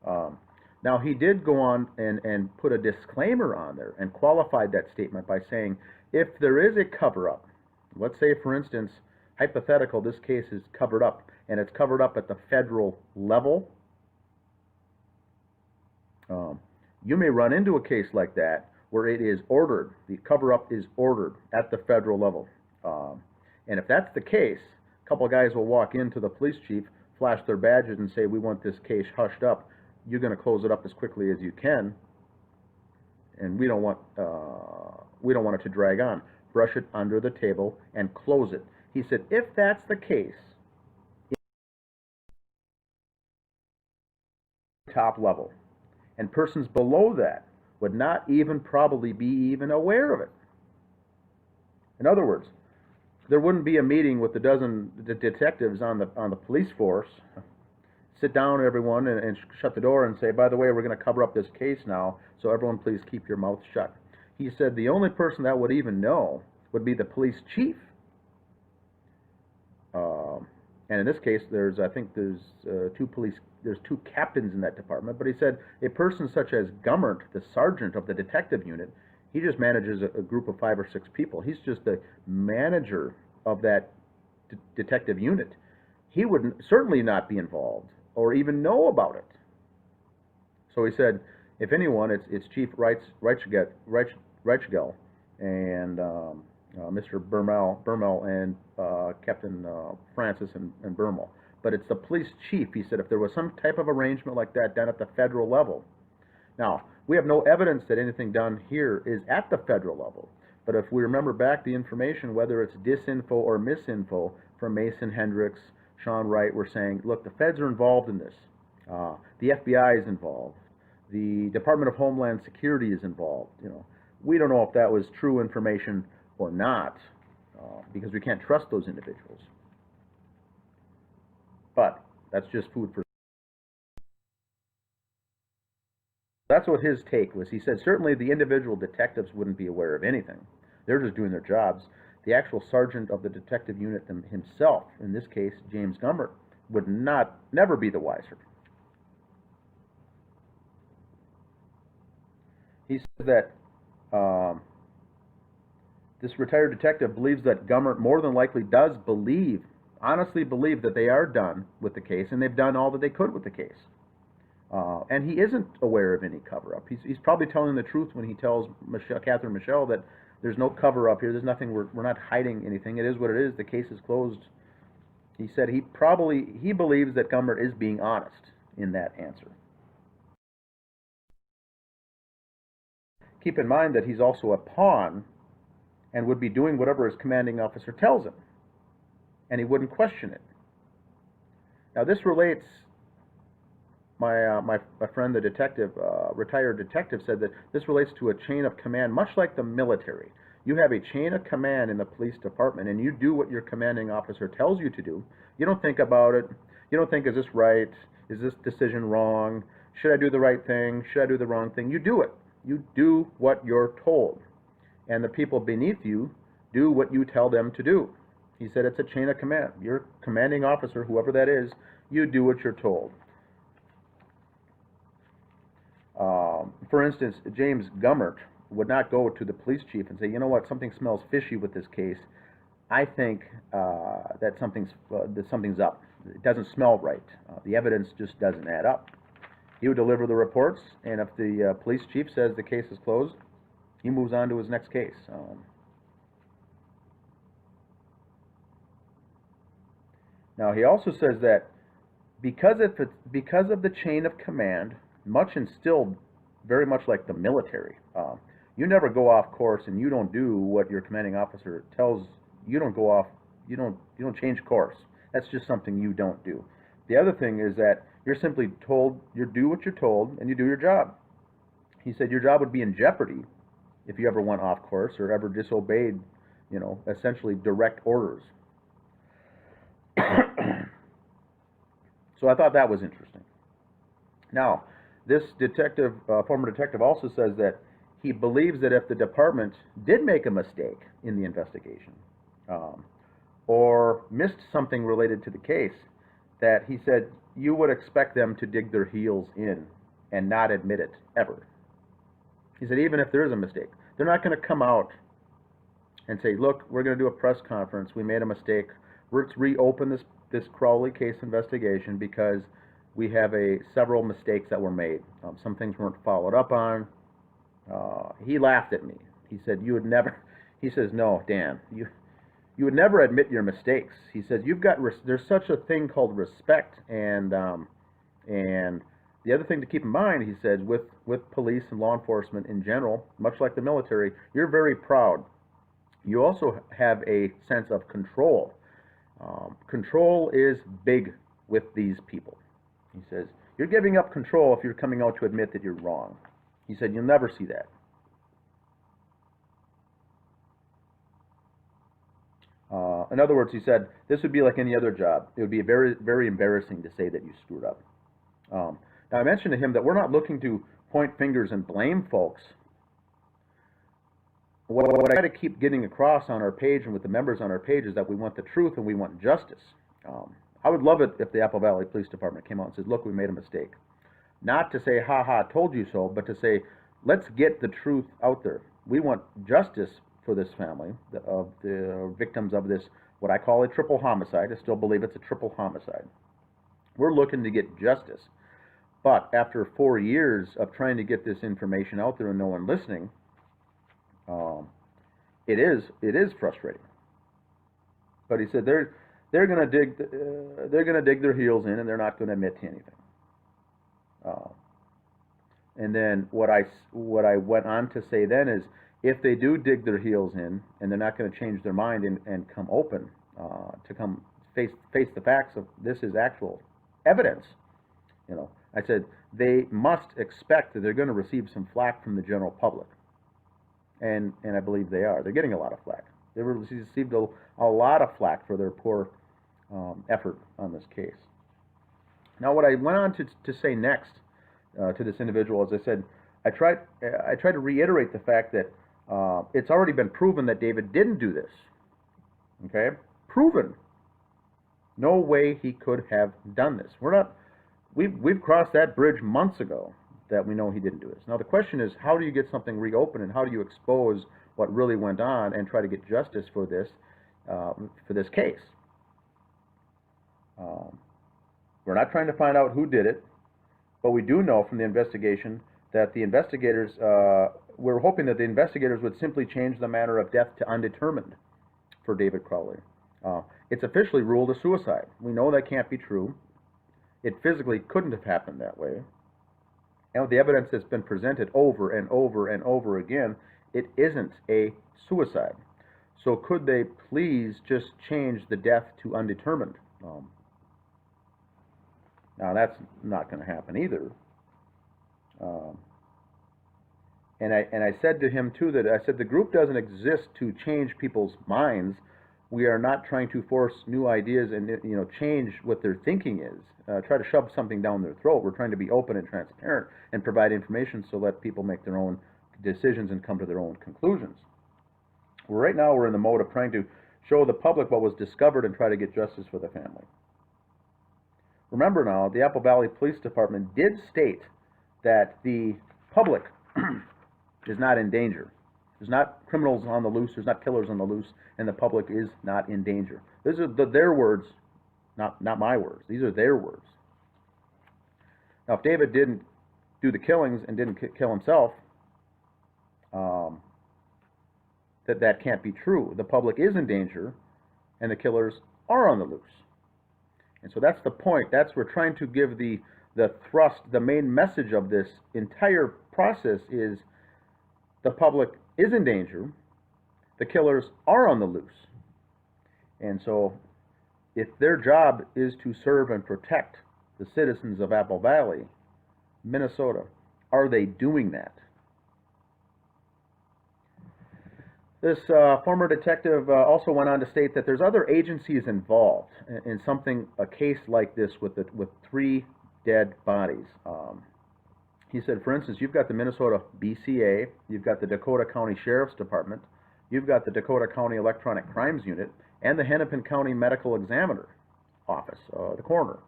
[SPEAKER 1] Now, he did go on and put a disclaimer on there and qualified that statement by saying, if there is a cover-up, let's say, for instance, hypothetical, this case is covered up, and it's covered up at the federal level, you may run into a case like that where it is ordered, the cover-up is ordered at the federal level. And if that's the case, a couple of guys will walk into the police chief, flash their badges, and say, we want this case hushed up. You're going to close it up as quickly as you can, and we don't want it to drag on. Brush it under the table and close it. He said, if that's the case, top level, and persons below that would not even probably be even aware of it. In other words, there wouldn't be a meeting with the dozen detectives on the police force sit down, everyone, and shut the door and say, by the way, we're going to cover up this case now, so everyone please keep your mouth shut. He said the only person that would even know would be the police chief. And in this case, I think there's two captains in that department, but he said a person such as Gummert, the sergeant of the detective unit, he just manages a group of 5 or 6 people. He's just the manager of that detective unit. He would certainly not be involved or even know about it. So he said, if anyone, it's Chief Reichgel and Mr. Bermel and Captain Francis and Bermel. But it's the police chief. He said if there was some type of arrangement like that done at the federal level. Now, we have no evidence that anything done here is at the federal level. But if we remember back the information, whether it's disinfo or misinfo from Mason Hendricks, Sean Wright, were saying, look, the feds are involved in this. The FBI is involved. The Department of Homeland Security is involved. We don't know if that was true information or not, because we can't trust those individuals. But that's just food for. That's what his take was. He said certainly the individual detectives wouldn't be aware of anything. They're just doing their jobs. The actual sergeant of the detective unit himself, in this case, James Gummert, would never be the wiser. He said that this retired detective believes that Gummert more than likely does honestly believe that they are done with the case, and they've done all that they could with the case. And he isn't aware of any cover-up. He's probably telling the truth when he tells Catherine Michelle that there's no cover-up here. There's nothing. We're not hiding anything. It is what it is. The case is closed. He said he believes that Gummert is being honest in that answer. Keep in mind that he's also a pawn and would be doing whatever his commanding officer tells him, and he wouldn't question it. Now this relates. My friend, the detective, retired detective, said that this relates to a chain of command, much like the military. You have a chain of command in the police department, and you do what your commanding officer tells you to do. You don't think about it. You don't think, is this right? Is this decision wrong? Should I do the right thing? Should I do the wrong thing? You do it. You do what you're told. And the people beneath you do what you tell them to do. He said it's a chain of command. Your commanding officer, whoever that is, you do what you're told. For instance, James Gummert would not go to the police chief and say, you know what, something smells fishy with this case. I think that something's up. It doesn't smell right. The evidence just doesn't add up. He would deliver the reports, and if the police chief says the case is closed, he moves on to his next case. Now, he also says that because of the chain of command, much instilled very much like the military, you never go off course, and you don't do what your commanding officer tells you. Don't go off. You don't change course. That's just something you don't do. The other thing is that you're simply told, you do what you're told, and you do your job. He said your job would be in jeopardy if you ever went off course or ever disobeyed, essentially direct orders. So I thought that was interesting. Now, this former detective also says that he believes that if the department did make a mistake in the investigation or missed something related to the case, that he said you would expect them to dig their heels in and not admit it ever. He said even if there is a mistake, they're not going to come out and say, look, we're going to do a press conference, we made a mistake, let's reopen this Crowley case investigation because we have several mistakes that were made. Some things weren't followed up on. He laughed at me. He said, you would never, he says, no, Dan, you would never admit your mistakes. He says, there's such a thing called respect, and the other thing to keep in mind, he said, with police and law enforcement in general, much like the military, you're very proud. You also have a sense of control. Control is big with these people. He says, you're giving up control if you're coming out to admit that you're wrong. He said, you'll never see that. In other words, he said, this would be like any other job. It would be very, very embarrassing to say that you screwed up. Now, I mentioned to him that we're not looking to point fingers and blame folks. What I try to keep getting across on our page and with the members on our page is that we want the truth and we want justice. I would love it if the Apple Valley Police Department came out and said, look, we made a mistake. Not to say, ha ha, told you so, but to say, let's get the truth out there. We want justice for this family, of the victims of this, what I call a triple homicide. I still believe it's a triple homicide. We're looking to get justice. But after 4 years of trying to get this information out there and no one listening, it is frustrating. But he said they're going to dig their heels in and they're not going to admit to anything. And then what I went on to say then is, if they do dig their heels in and they're not going to change their mind and come open to come face the facts of this is actual evidence, I said they must expect that they're going to receive some flack from the general public, and I believe they are. They're getting a lot of flack. They received a lot of flack for their poor effort on this case. Now, what I went on to say next to this individual, as I said, I tried to reiterate the fact that it's already been proven that David didn't do this. Okay? Proven. No way he could have done this. We've crossed that bridge months ago that we know he didn't do this. Now the question is, how do you get something reopened and how do you expose what really went on and try to get justice for this case? We're not trying to find out who did it, but we do know from the investigation that the investigators, we're hoping that the investigators would simply change the manner of death to undetermined for David Crowley. It's officially ruled a suicide. We know that can't be true. It physically couldn't have happened that way. And with the evidence that's been presented over and over and over again, it isn't a suicide. So could they please just change the death to undetermined? Now that's not going to happen either. And I said to him too that I said the group doesn't exist to change people's minds. We are not trying to force new ideas and change what their thinking is. Try to shove something down their throat. We're trying to be open and transparent and provide information so let people make their own decisions and come to their own conclusions. Right now we're in the mode of trying to show the public what was discovered and try to get justice for the family. Remember now, the Apple Valley Police Department did state that the public is not in danger. There's not criminals on the loose, there's not killers on the loose, and the public is not in danger. These are their words, not my words. These are their words. Now, if David didn't do the killings and didn't kill himself, that can't be true. The public is in danger, and the killers are on the loose. And so that's the point. We're trying to give the thrust, the main message of this entire process is the public is in danger, the killers are on the loose. And so if their job is to serve and protect the citizens of Apple Valley, Minnesota, are they doing that? This former detective also went on to state that there's other agencies involved in a case like this with 3 dead bodies. He said, for instance, you've got the Minnesota BCA, you've got the Dakota County Sheriff's Department, you've got the Dakota County Electronic Crimes Unit, and the Hennepin County Medical Examiner Office, the coroner.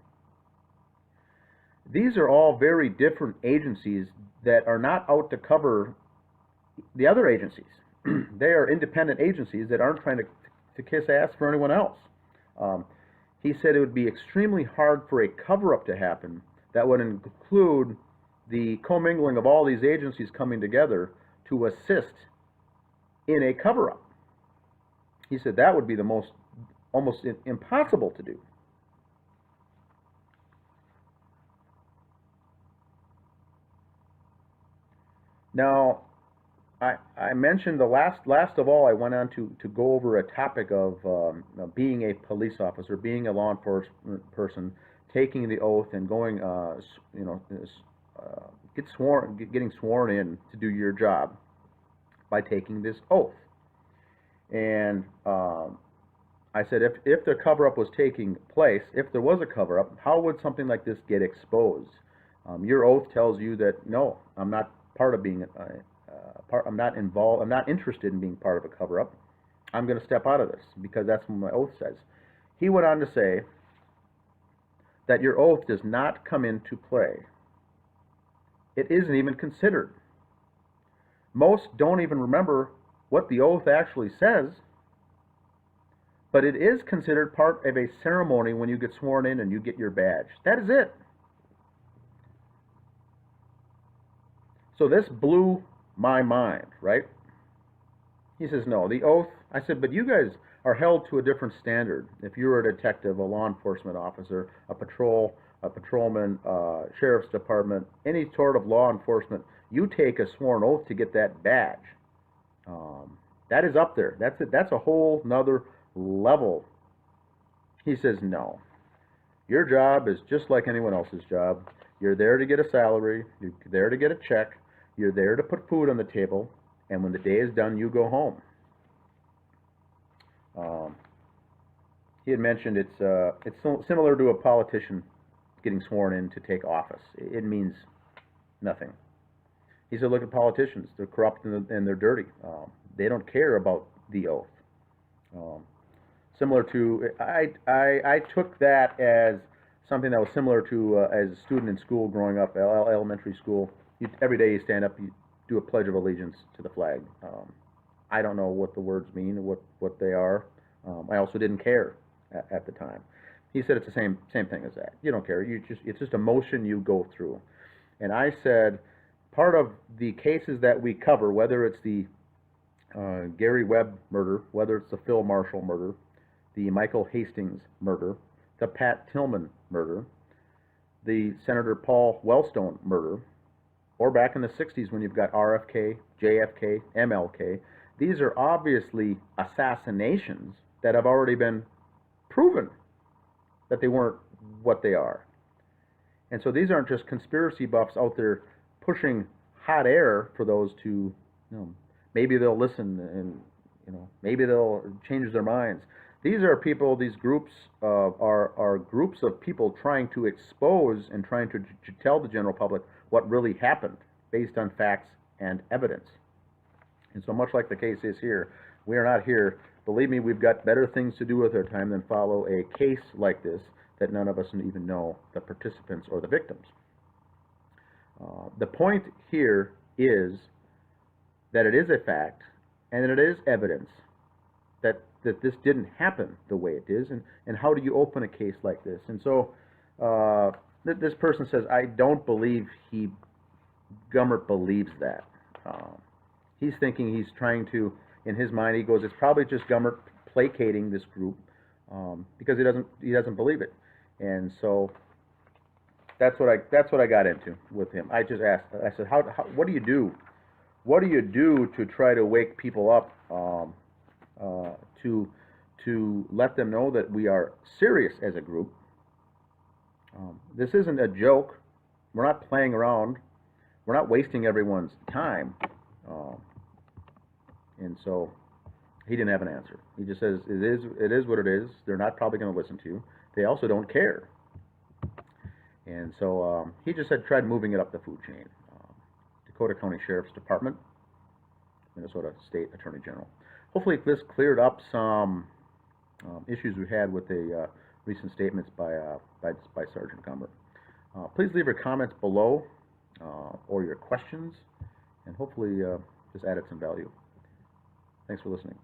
[SPEAKER 1] These are all very different agencies that are not out to cover the other agencies. They are independent agencies that aren't trying to kiss ass for anyone else. He said it would be extremely hard for a cover-up to happen that would include the commingling of all these agencies coming together to assist in a cover-up. He said that would be almost impossible to do. Now, I mentioned the last of all, I went on to go over a topic of being a police officer, being a law enforcement person, taking the oath and going, getting sworn in to do your job by taking this oath. And I said, if the cover-up was taking place, if there was a cover-up, how would something like this get exposed? Your oath tells you that, no, I'm not part of being, I'm not involved, I'm not interested in being part of a cover-up. I'm going to step out of this because that's what my oath says. He went on to say that your oath does not come into play. It isn't even considered. Most don't even remember what the oath actually says, but it is considered part of a ceremony when you get sworn in and you get your badge. That is it. So this blew my mind, right? He says, no, the oath. I said, but you guys are held to a different standard. If you're a detective, a law enforcement officer, a patrolman, sheriff's department, any sort of law enforcement, you take a sworn oath to get that badge. That is up there. That's it. That's a whole nother level. He says, no. Your job is just like anyone else's job. You're there to get a salary. You're there to get a check. You're there to put food on the table. And when the day is done, you go home. He had mentioned it's similar to a politician getting sworn in to take office. It means nothing. He said, look at politicians. They're corrupt and they're dirty. They don't care about the oath. Similar to, I took that as something that was similar to as a student in school growing up, elementary school. Every day you stand up, you do a pledge of allegiance to the flag. I don't know what the words mean, what they are. I also didn't care at the time. He said it's the same thing as that. You don't care. It's just a motion you go through. And I said, part of the cases that we cover, whether it's the Gary Webb murder, whether it's the Phil Marshall murder, the Michael Hastings murder, the Pat Tillman murder, the Senator Paul Wellstone murder, or back in the 60s when you've got RFK, JFK, MLK, these are obviously assassinations that have already been proven that they weren't what they are. And so these aren't just conspiracy buffs out there pushing hot air for those to, maybe they'll listen and, maybe they'll change their minds. These are people, these groups are groups of people trying to expose and trying to tell the general public what really happened based on facts and evidence. And so much like the case is here, we are not here. Believe me, we've got better things to do with our time than follow a case like this that none of us even know the participants or the victims. The point here is that it is a fact and that it is evidence that this didn't happen the way it is, and how do you open a case like this? And so this person says, I don't believe Gummert believes that. He's thinking he's trying to, in his mind, he goes, it's probably just Gummert placating this group because he doesn't believe it. And so that's what I got into with him. I just asked, I said, what do you do? What do you do to try to wake people up, to let them know that we are serious as a group? This isn't a joke. We're not playing around. We're not wasting everyone's time. And so he didn't have an answer. He just says, it is what it is. They're not probably going to listen to you. They also don't care. And so he just said, tried moving it up the food chain. Dakota County Sheriff's Department, Minnesota State Attorney General. Hopefully this cleared up some issues we had with the recent statements by Sergeant Gummert. Please leave your comments below or your questions, and hopefully this added some value. Thanks for listening.